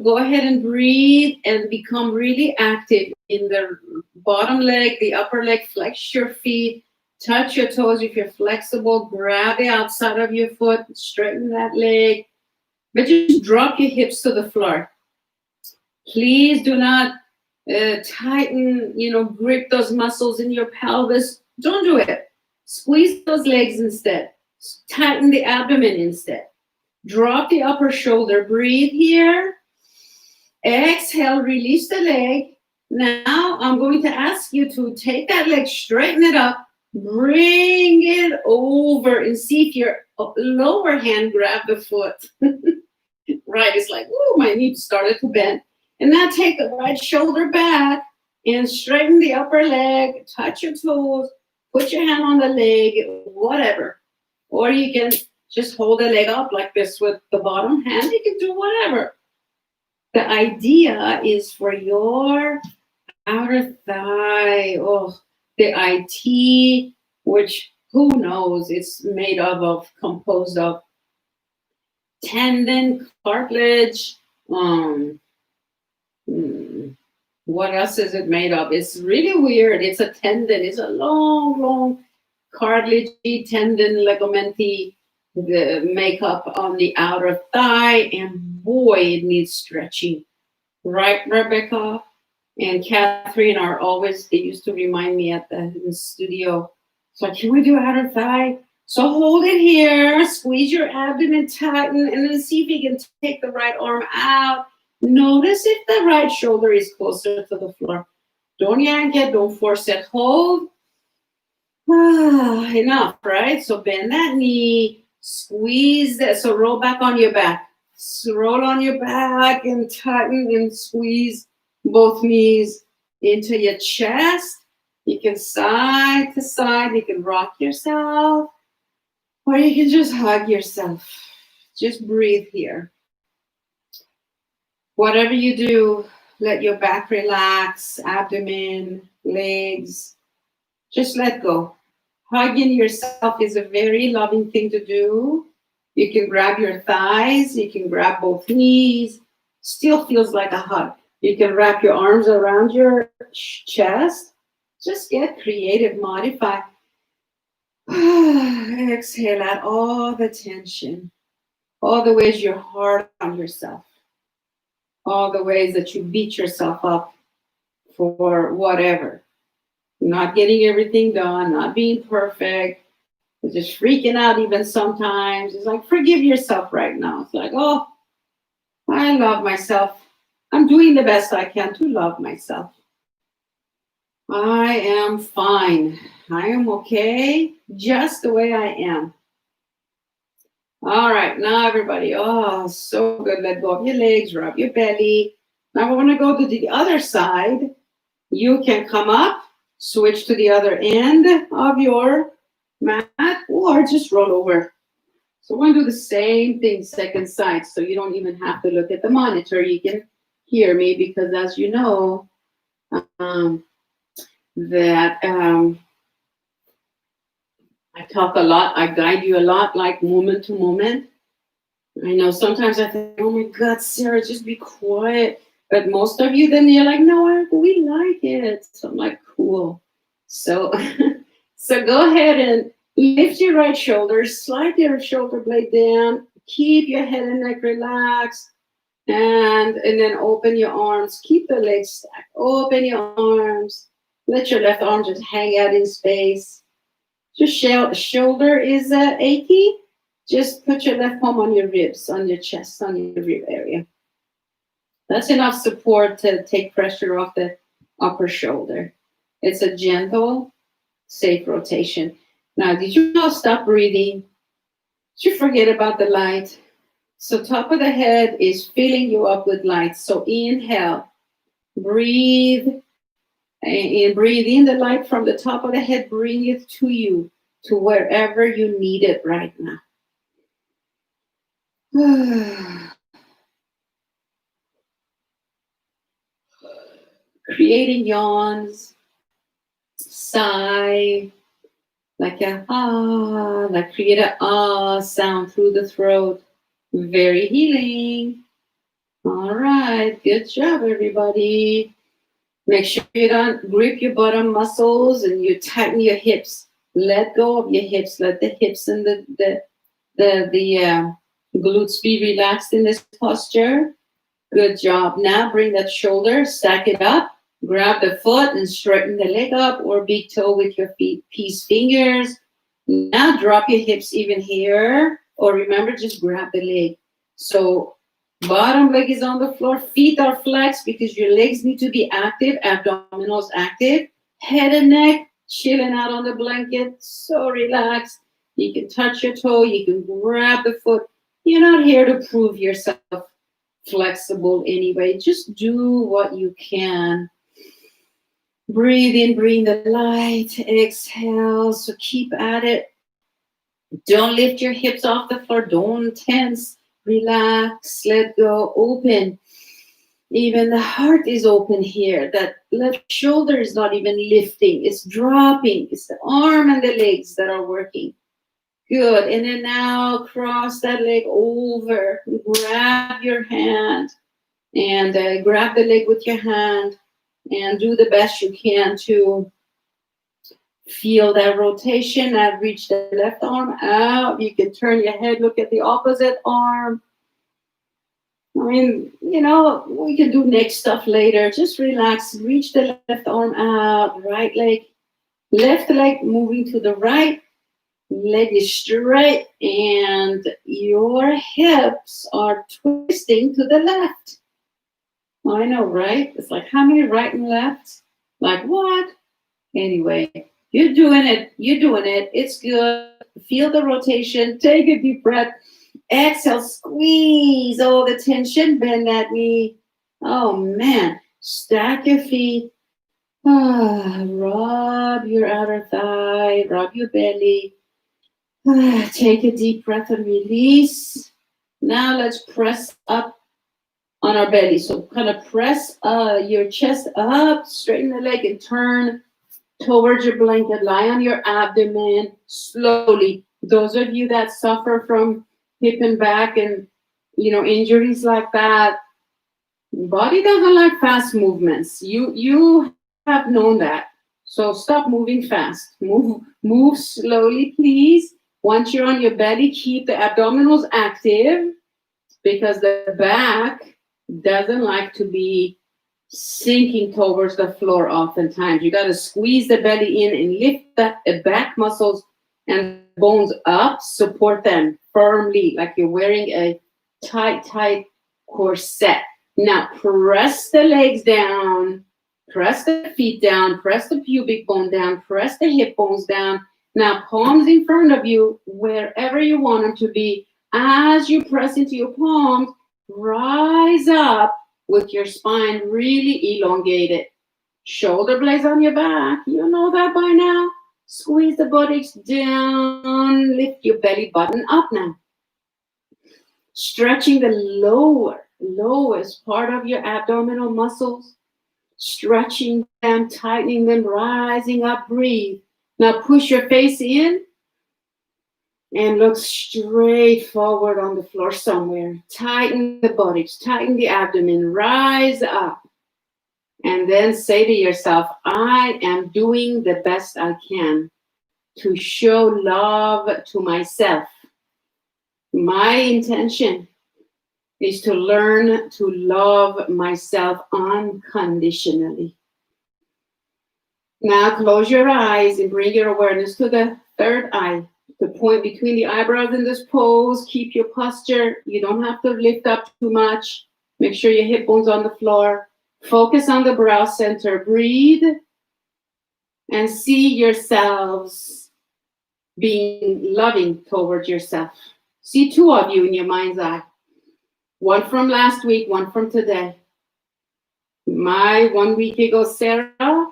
go ahead and breathe and become really active in the bottom leg, the upper leg. Flex your feet. Touch your toes if you're flexible. Grab the outside of your foot. Straighten that leg. But just drop your hips to the floor. Please do not tighten, grip those muscles in your pelvis. Don't do it. Squeeze those legs instead. Tighten the abdomen instead. Drop the upper shoulder. Breathe here. Exhale, release the leg. Now I'm going to ask you to take that leg, straighten it up, bring it over, and see if your lower hand grab the foot. Right, it's like, ooh, my knee started to bend. And now take the right shoulder back and straighten the upper leg, touch your toes, put your hand on the leg, whatever. Or you can just hold the leg up like this with the bottom hand. You can do whatever. The idea is for your outer thigh, the IT, which who knows, it's made of, composed of tendon, cartilage, what else is it made of? It's really weird. It's a tendon. It's a long, cartilagey tendon, ligamenty, the makeup on the outer thigh, and boy, it needs stretching. Right, Rebecca and Catherine are always, they used to remind me in the studio, so can we do outer thigh? So hold it here, squeeze your abdomen, tighten, and then see if you can take the right arm out. Notice if the right shoulder is closer to the floor. Don't yank it, don't force it, hold. Enough, right? So bend that knee, squeeze that, so roll back on your back. So roll on your back and tighten and squeeze both knees into your chest. You can side to side, you can rock yourself, or you can just hug yourself. Just breathe here. Whatever you do, let your back relax, abdomen, legs, just let go. Hugging yourself is a very loving thing to do. You can grab your thighs, you can grab both knees, still feels like a hug. You can wrap your arms around your chest. Just get creative, modify. Exhale out all the tension, all the ways you're hard on yourself, all the ways that you beat yourself up for whatever. Not getting everything done, not being perfect, just freaking out even sometimes. It's like, forgive yourself right now. It's like, oh, I love myself. I'm doing the best I can to love myself. I am fine. I am okay, just the way I am. All right, now everybody, so good. Let go of your legs, rub your belly. Now we're gonna go to the other side. You can come up, switch to the other end of your mat, or just roll over. So we're gonna do the same thing, second side, so you don't even have to look at the monitor. You can hear me because, as you know, I talk a lot, I guide you a lot, like moment to moment. I know sometimes I think, oh my God, Sarah, just be quiet. But most of you, then you're like, no, we like it. So I'm like, cool. So, so go ahead and lift your right shoulder, slide your shoulder blade down, keep your head and neck relaxed, and then open your arms. Keep the legs stacked. Open your arms. Let your left arm just hang out in space. Your shoulder is achy. Just put your left palm on your ribs, on your chest, on your rib area. That's enough support to take pressure off the upper shoulder. It's a gentle, safe rotation. Now, did you all stop breathing? Did you forget about the light? So top of the head is filling you up with light. So inhale, breathe, and breathe in the light from the top of the head. Bring it to you, to wherever you need it right now. Creating yawns, sigh, like create a sound through the throat. Very healing. All right, good job, everybody. Make sure you don't grip your bottom muscles and you tighten your hips. Let go of your hips. Let the hips and the Glutes be relaxed in this posture. Good job. Now bring that shoulder, stack it up, grab the foot and straighten the leg up or big toe with your peace fingers. Now drop your hips even here, or remember, just grab the leg. So bottom leg is on the floor, feet are flexed because your legs need to be active, abdominals active, head and neck chilling out on the blanket, so relaxed. You can touch your toe, you can grab the foot. You're not here to prove yourself flexible anyway. Just do what you can. Breathe in, bring the light, exhale. So keep at it. Don't lift your hips off the floor. Don't tense. Relax, let go, open. Even the heart is open here. That left shoulder is not even lifting. It's dropping. It's the arm and the legs that are working. Good. And then now cross that leg over. Grab your hand and grab the leg with your hand and do the best you can to feel that rotation and reach the left arm out. You can turn your head, look at the opposite arm. I mean, you know, we can do neck stuff later. Just relax. Reach the left arm out. Right leg, left leg moving to the right. Leg is straight and your hips are twisting to the left. I know, right? It's like, how many right and left? Like what? Anyway, you're doing it. You're doing it. It's good. Feel the rotation. Take a deep breath. Exhale. Squeeze all the tension. Bend that knee. Oh, man. Stack your feet. Rub your outer thigh. Rub your belly. Take a deep breath and release. Now let's press up on our belly. So kind of press your chest up, straighten the leg and turn towards your blanket. Lie on your abdomen slowly. Those of you that suffer from hip and back and, you know, injuries like that, body doesn't like fast movements. You have known that. So stop moving fast. Move slowly, please. Once you're on your belly, keep the abdominals active because the back doesn't like to be sinking towards the floor oftentimes. You got to squeeze the belly in and lift the back muscles and bones up, support them firmly like you're wearing a tight corset. Now press the legs down, press the feet down, press the pubic bone down, press the hip bones down. Now palms in front of you, wherever you want them to be. As you press into your palms, rise up with your spine really elongated. Shoulder blades on your back. You know that by now. Squeeze the buttocks down. Lift your belly button up now. Stretching the lowest part of your abdominal muscles. Stretching them, tightening them, rising up. Breathe. Now push your face in and look straight forward on the floor somewhere. Tighten the buttocks, tighten the abdomen, rise up. And then say to yourself, I am doing the best I can to show love to myself. My intention is to learn to love myself unconditionally. Now close your eyes and bring your awareness to the third eye, the point between the eyebrows in this pose. Keep your posture. You don't have to lift up too much. Make sure your hip bone's on the floor. Focus on the brow center. Breathe and see yourselves being loving towards yourself. See two of you in your mind's eye. One from last week, one from today. My 1 week ago, Sarah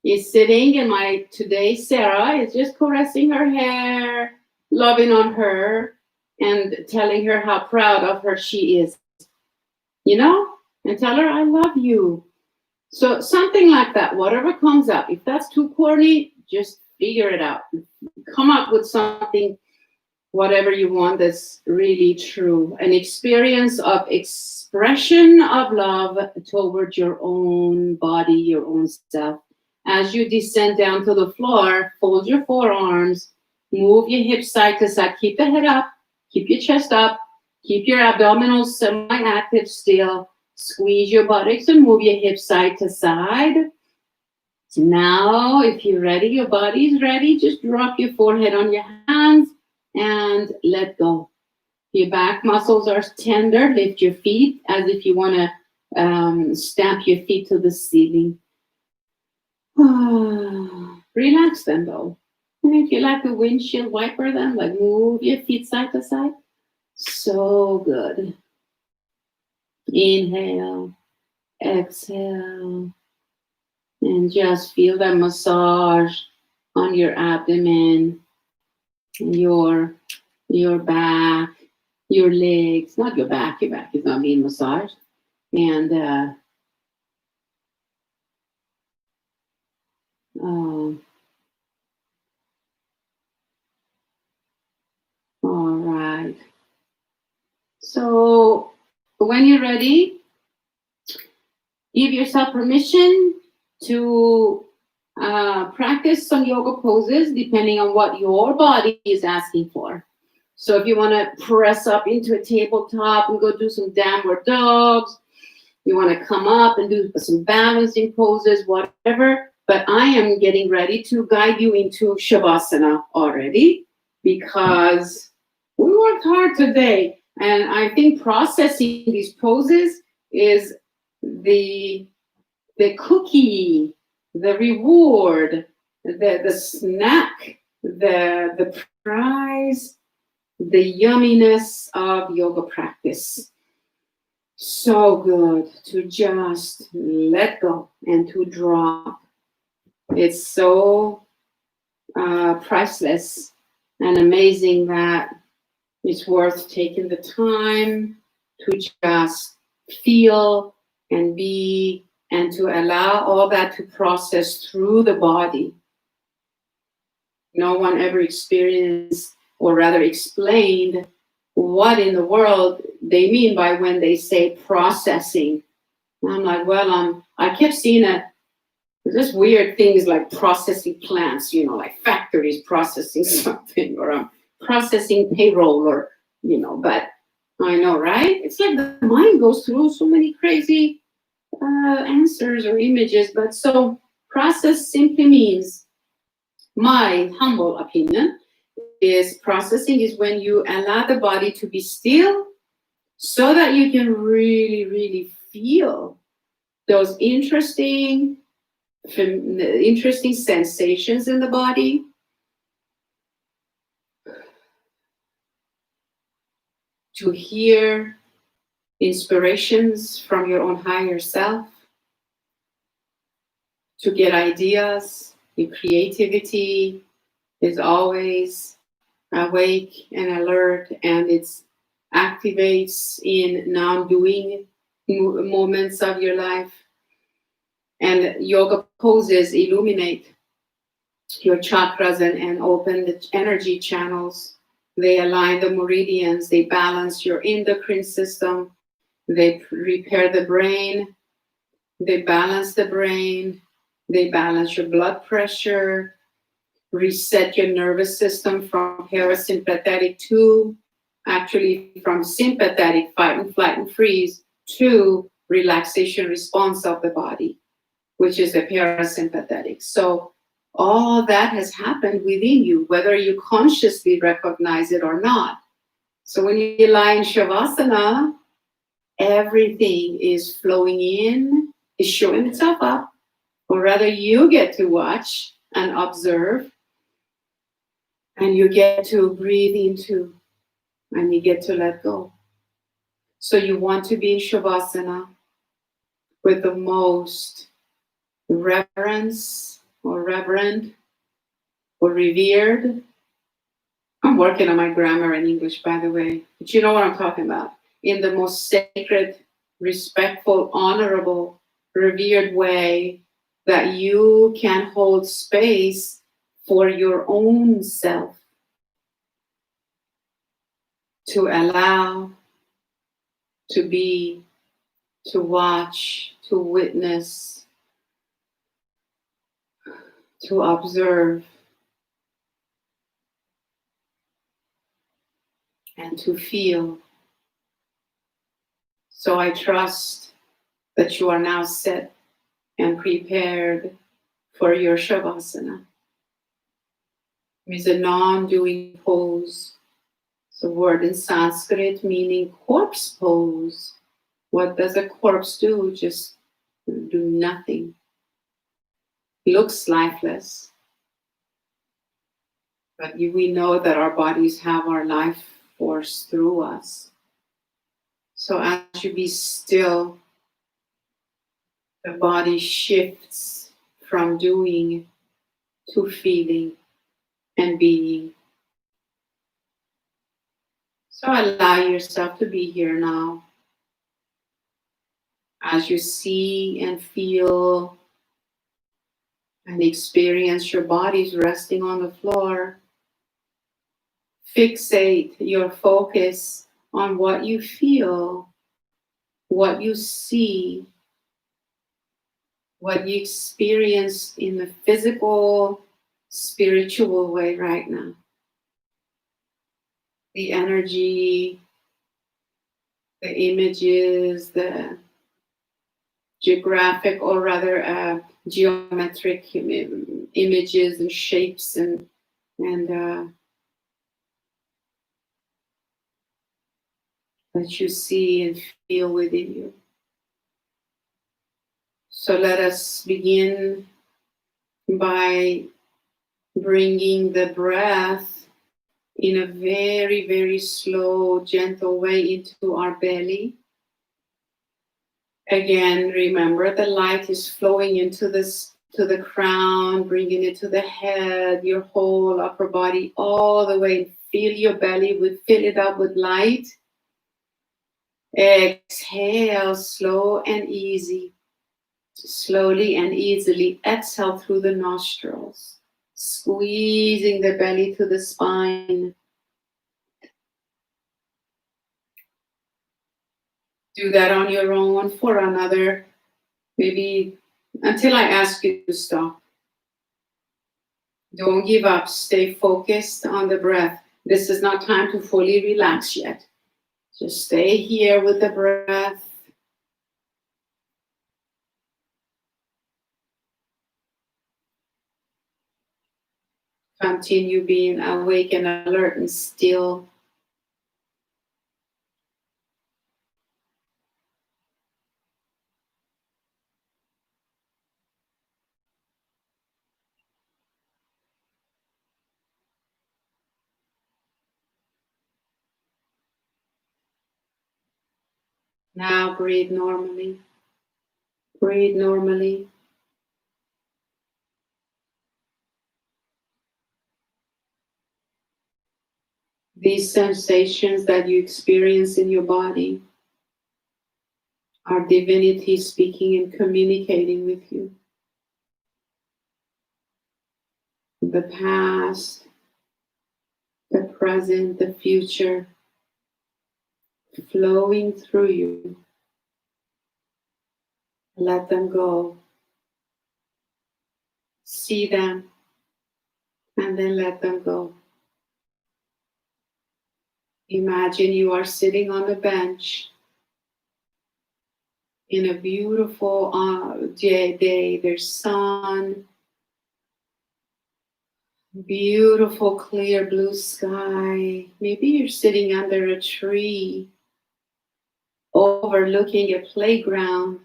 is sitting, and my today Sarah is just caressing her hair, loving on her, and telling her how proud of her she is. You know? And tell her, I love you. So something like that, whatever comes up. If that's too corny, just figure it out. Come up with something, whatever you want that's really true. An experience of expression of love towards your own body, your own self. As you descend down to the floor, fold your forearms, move your hips side to side, keep the head up, keep your chest up, Keep your abdominal semi-active still. Squeeze your buttocks and move your hips side to side. So now, if you're ready, your body's ready, just drop your forehead on your hands and let go. Your back muscles are tender. Lift your feet as if you want to stamp your feet to the ceiling. Relax them though. And if you like a windshield wiper them, like move your feet side to side. So good. Inhale, exhale, and just feel that massage on your abdomen, your back, your legs, not your back is not being massaged. And all right. So when you're ready, give yourself permission to practice some yoga poses depending on what your body is asking for. So if you want to press up into a tabletop and go do some downward dogs, you want to come up and do some balancing poses, whatever. But I am getting ready to guide you into Shavasana already because we worked hard today. And I think processing these poses is the cookie, the reward, the snack, the prize, the yumminess of yoga practice. So good to just let go and to drop. It's so priceless and amazing that it's worth taking the time to just feel and be and to allow all that to process through the body. No one ever experienced, or rather explained, what in the world they mean by when they say processing. And I'm like, well, I kept seeing this weird things like processing plants, like factories processing something, or processing payroll, or, but I know, right? It's like the mind goes through so many crazy answers or images. But so process simply means, my humble opinion, is processing is when you allow the body to be still so that you can really, really feel those interesting sensations in the body. To hear inspirations from your own higher self, to get ideas. Your creativity is always awake and alert, and it activates in non-doing moments of your life. And yoga poses illuminate your chakras and open the energy channels. They align the meridians, they balance your endocrine system, they repair the brain, they balance the brain, they balance your blood pressure, reset your nervous system from parasympathetic to, actually from sympathetic, fight and flight and freeze, to relaxation response of the body, which is the parasympathetic. So all that has happened within you, whether you consciously recognize it or not. So when you lie in Shavasana, everything is flowing in, is showing itself up, or rather you get to watch and observe, and you get to breathe into, and you get to let go. So you want to be in Shavasana with the most reverence or reverend or revered. I'm working on my grammar in English, by the way, but you know what I'm talking about. In the most sacred, respectful, honorable, revered way that you can hold space for your own self to allow, to be, to watch, to witness, to observe, and to feel So I trust that you are now set and prepared for your Shavasana. It's a non-doing pose. It's a word in Sanskrit meaning corpse pose. What does a corpse do? Just do nothing. Looks lifeless. But we know that our bodies have our life force through us. So as you be still, the body shifts from doing to feeling and being. So allow yourself to be here now. As you see and feel and experience your bodies resting on the floor, fixate your focus on what you feel, what you see, what you experience in the physical, spiritual way right now. The energy, the images, the geographic or rather geometric images and shapes and that you see and feel within you. So let us begin by bringing the breath in a very, very slow, gentle way into our belly. Again, remember the light is flowing into to the crown, bringing it to the head, your whole upper body, all the way. Fill your belly, fill it up with light. Exhale, slow and easy. Slowly and easily exhale through the nostrils, squeezing the belly to the spine. Do that on your own for another, maybe until I ask you to stop. Don't give up. Stay focused on the breath. This is not time to fully relax yet. Just stay here with the breath. Continue being awake and alert and still. Now breathe normally. Breathe normally. These sensations that you experience in your body are divinity speaking and communicating with you. The past, the present, the future, flowing through you. Let them go. See them, and then let them go. Imagine you are sitting on a bench in a beautiful day. There's sun, beautiful clear blue sky. Maybe you're sitting under a tree overlooking a playground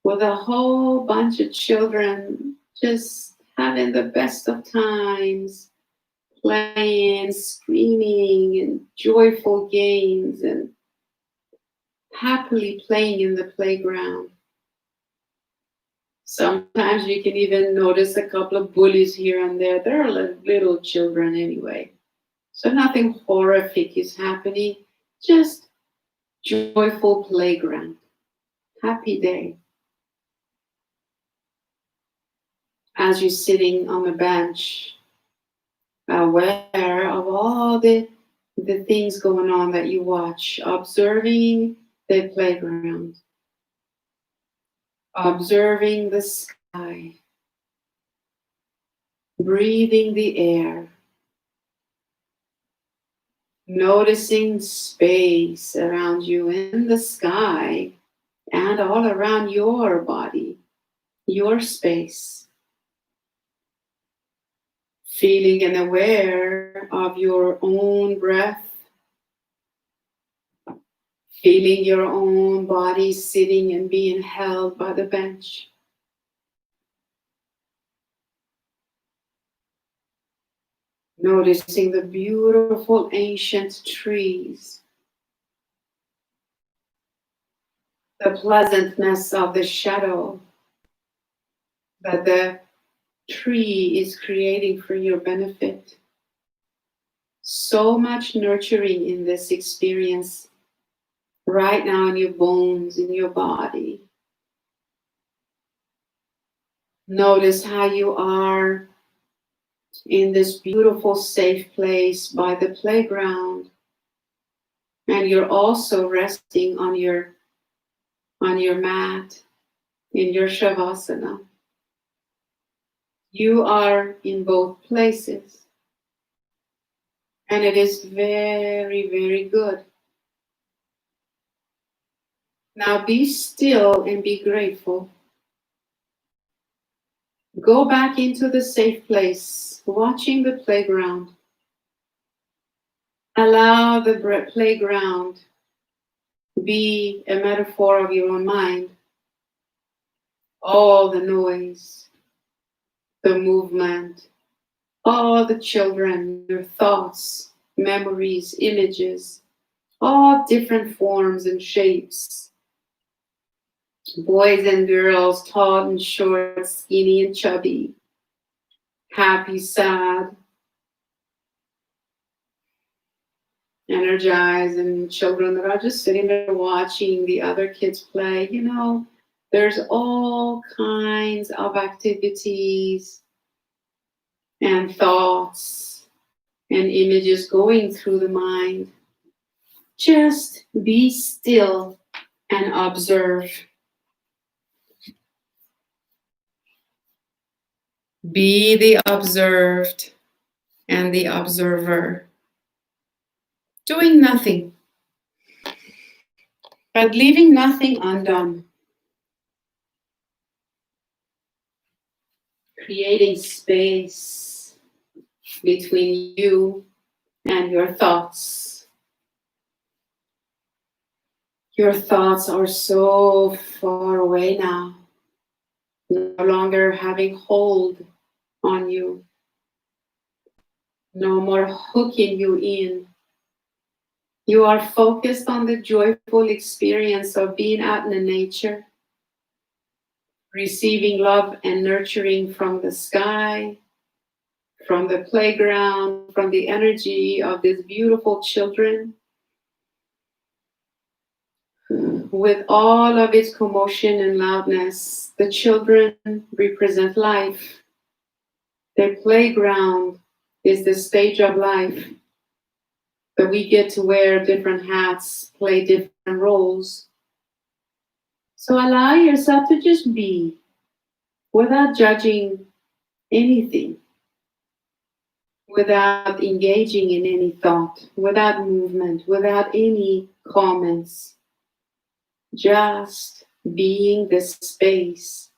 with a whole bunch of children just having the best of times, playing, screaming, and joyful games, and happily playing in the playground. Sometimes you can even notice a couple of bullies here and there. They're little children anyway. So nothing horrific is happening, just joyful playground. Happy day. As you're sitting on the bench, aware of all the things going on that you watch, observing the playground, observing the sky, breathing the air, Noticing space around you in the sky and all around your body, your space. Feeling and aware of your own breath. Feeling your own body sitting and being held by the bench. Noticing the beautiful ancient trees. The pleasantness of the shadow that the tree is creating for your benefit. So much nurturing in this experience right now in your bones, in your body. Notice how you are in this beautiful safe place by the playground, and you're also resting on your mat in your shavasana. You are in both places, and it is very, very good. Now be still and be grateful. Go back into the safe place, watching the playground. Allow the playground be a metaphor of your own mind. All the noise, the movement, all the children, your thoughts, memories, images, all different forms and shapes. Boys and girls, tall and short, skinny and chubby, happy, sad, energized, and children that are just sitting there watching the other kids play. You know, there's all kinds of activities and thoughts and images going through the mind. Just be still and observe. Be the observed and the observer. Doing nothing, but leaving nothing undone. Creating space between you and your thoughts. Your thoughts are so far away now, no longer having hold on you, no more hooking you in. You are focused on the joyful experience of being out in the nature, receiving love and nurturing from the sky, from the playground, from the energy of these beautiful children. With all of its commotion and loudness, the children represent life. Their playground is the stage of life, but we get to wear different hats, play different roles. So allow yourself to just be without judging anything, without engaging in any thought, without movement, without any comments. Just being the space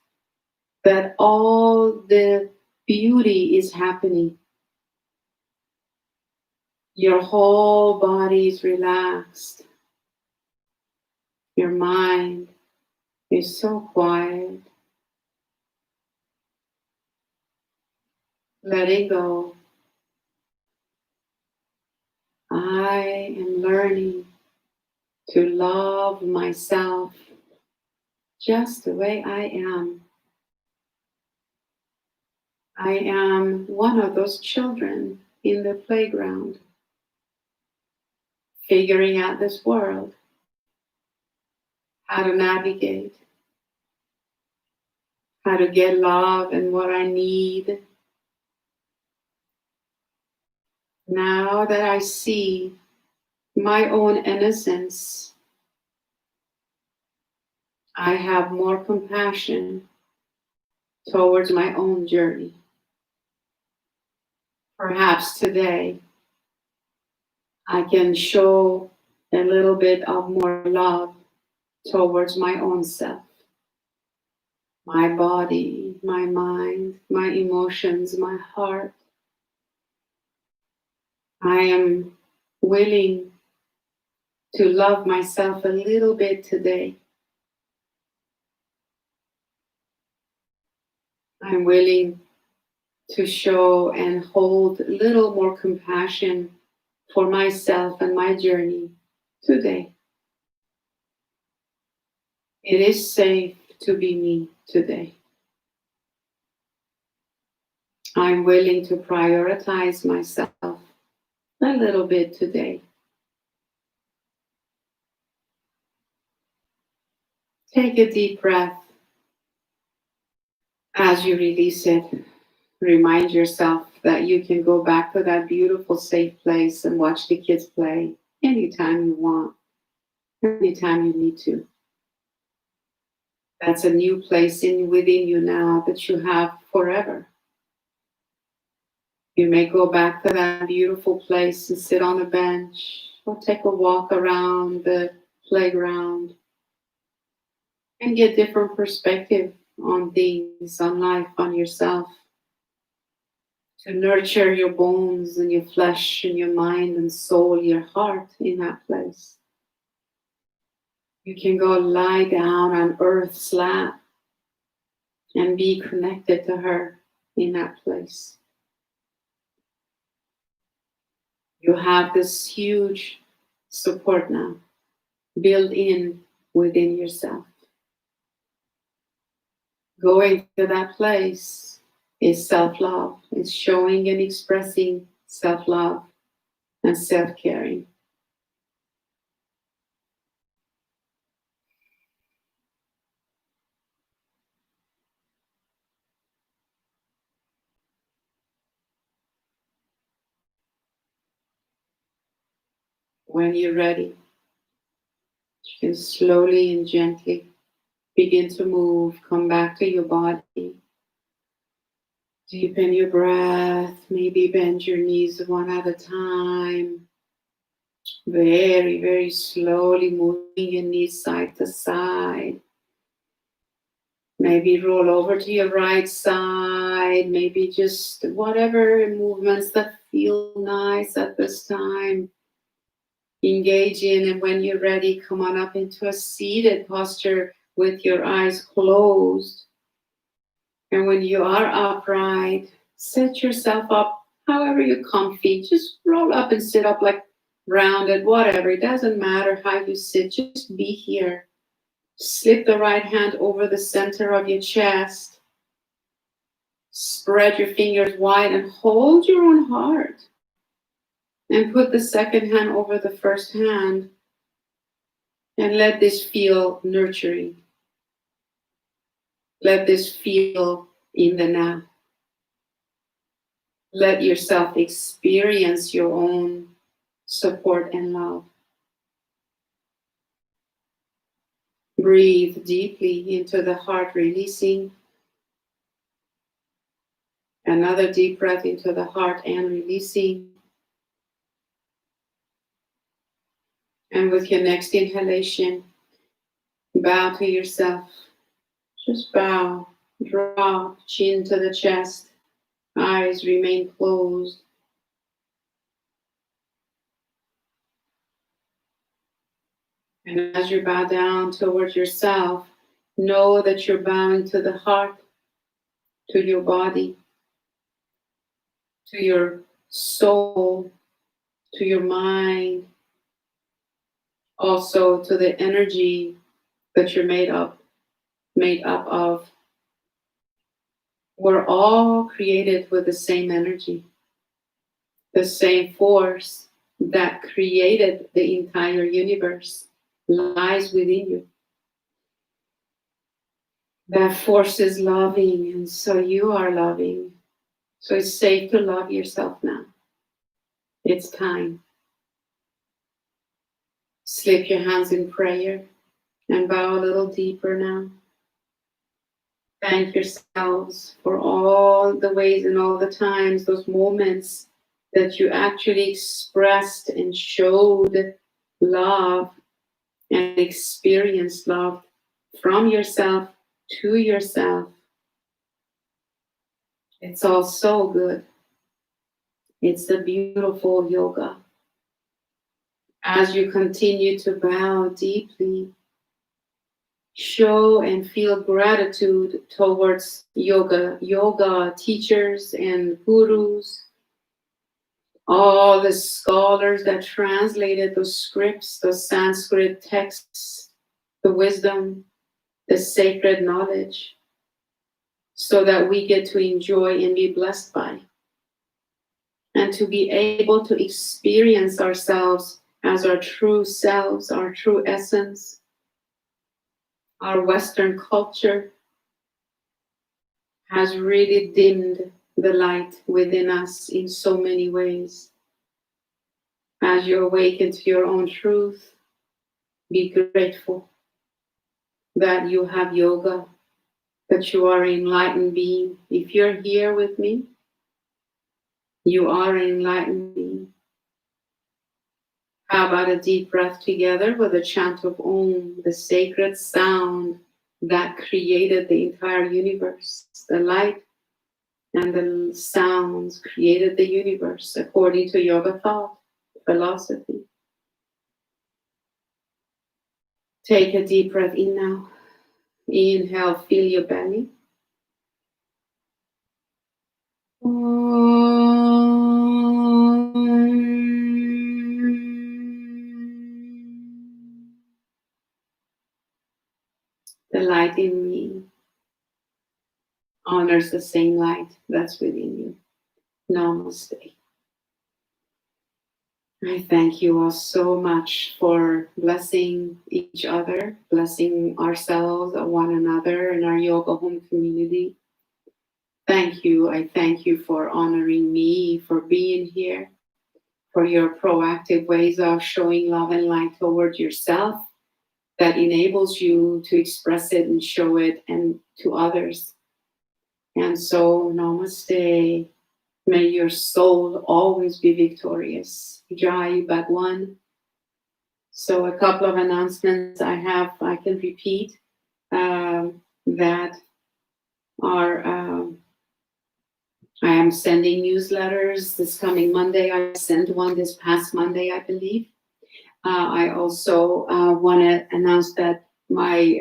that all the beauty is happening. Your whole body is relaxed. Your mind is so quiet. Letting go. I am learning to love myself just the way I am. I am one of those children in the playground, figuring out this world, how to navigate, how to get love and what I need. Now that I see my own innocence, I have more compassion towards my own journey. Perhaps today I can show a little bit of more love towards my own self, my body, my mind, my emotions, my heart. I am willing to love myself a little bit today. I'm willing to show and hold a little more compassion for myself and my journey today. It is safe to be me today. I'm willing to prioritize myself a little bit today. Take a deep breath. As you release it, remind yourself that you can go back to that beautiful, safe place and watch the kids play anytime you want, anytime you need to. That's a new place within you now that you have forever. You may go back to that beautiful place and sit on a bench or take a walk around the playground and get different perspective on things, on life, on yourself. To nurture your bones and your flesh and your mind and soul, your heart in that place. You can go lie down on Earth's lap and be connected to her in that place. You have this huge support now built in within yourself. Going to that place is self-love. It's showing and expressing self-love and self-caring. When you're ready, you can slowly and gently begin to move, come back to your body. Deepen your breath, maybe bend your knees one at a time. Very, very slowly moving your knees side to side. Maybe roll over to your right side, maybe just whatever movements that feel nice at this time. Engage in, and when you're ready, come on up into a seated posture with your eyes closed. And when you are upright, set yourself up however you're comfy. Just roll up and sit up like rounded, whatever. It doesn't matter how you sit, just be here. Slip the right hand over the center of your chest. Spread your fingers wide and hold your own heart. And put the second hand over the first hand. And let this feel nurturing. Let this feel in the now. Let yourself experience your own support and love. Breathe deeply into the heart, releasing. Another deep breath into the heart and releasing. And with your next inhalation, bow to yourself. Just bow, drop chin to the chest, eyes remain closed. And as you bow down towards yourself, know that you're bowing to the heart, to your body, to your soul, to your mind, also to the energy that you're made up of. We're all created with the same energy, the same force that created the entire universe lies within you. That force is loving, and so you are loving. So it's safe to love yourself now. It's time. Slip your hands in prayer and bow a little deeper now. Thank yourselves for all the ways and all the times, those moments that you actually expressed and showed love and experienced love from yourself to yourself. It's all so good. It's a beautiful yoga. As you continue to bow deeply, show and feel gratitude towards yoga teachers and gurus, all the scholars that translated those scripts, those Sanskrit texts, the wisdom, the sacred knowledge, so that we get to enjoy and be blessed by, and to be able to experience ourselves as our true selves, our true essence. Our Western culture has really dimmed the light within us in so many ways. As you awaken to your own truth, be grateful that you have yoga, that you are an enlightened being. If you're here with me, you are an enlightened being. How about a deep breath together with a chant of Om, the sacred sound that created the entire universe. The light and the sounds created the universe according to yoga thought, philosophy. Take a deep breath in now. Inhale, feel your belly. The light in me honors the same light that's within you. Namaste. I thank you all so much for blessing each other, blessing ourselves, one another, and our Yoga Home community. Thank you. I thank you for honoring me, for being here, for your proactive ways of showing love and light towards yourself that enables you to express it and show it and to others. And so, namaste. May your soul always be victorious. Jai Bhagwan. So a couple of announcements I can repeat that are, I am sending newsletters this coming Monday. I sent one this past Monday, I believe. I also want to announce that my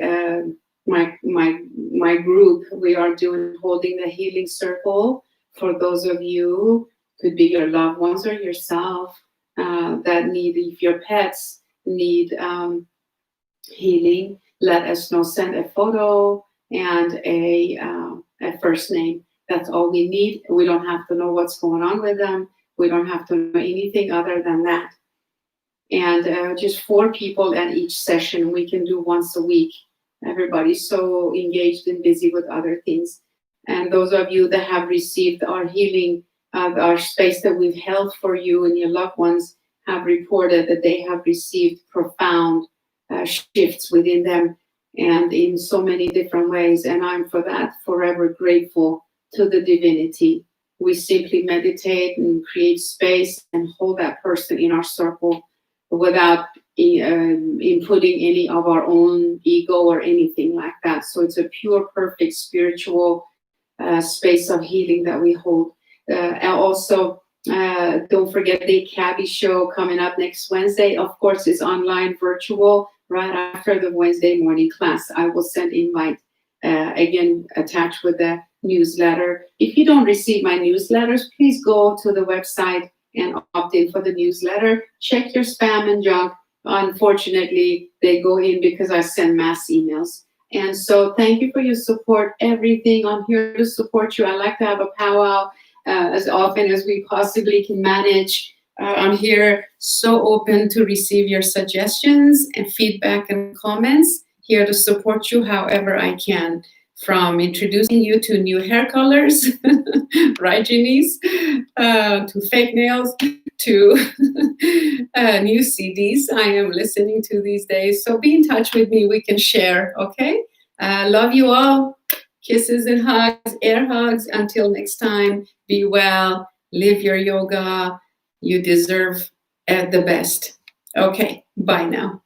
group, we are holding the healing circle for those of you, could be your loved ones or yourself, that need, if your pets need healing, let us know. Send a photo and a first name. That's all we need. We don't have to know what's going on with them. We don't have to know anything other than that. And just 4 people at each session. We can do once a week. Everybody's so engaged and busy with other things. And those of you that have received our healing, our space that we've held for you and your loved ones, have reported that they have received profound shifts within them and in so many different ways. And I'm for that forever grateful to the divinity. We simply meditate and create space and hold that person in our circle without inputting any of our own ego or anything like that. So it's a pure, perfect spiritual space of healing that we hold. And also, don't forget the Cabby show coming up next Wednesday. Of course, it's online, virtual, right after the Wednesday morning class. I will send invite, again, attached with the newsletter. If you don't receive my newsletters, please go to the website and opt in for the newsletter. Check your spam and junk. Unfortunately, they go in because I send mass emails. And so thank you for your support, everything. I'm here to support you. I like to have a powwow as often as we possibly can manage. I'm here so open to receive your suggestions and feedback and comments. Here to support you however I can, from introducing you to new hair colors, right, Janice, to fake nails, to new CDs I am listening to these days. So be in touch with me. We can share, okay? Love you all. Kisses and hugs, air hugs. Until next time, be well. live your yoga. You deserve the best. Okay, bye now.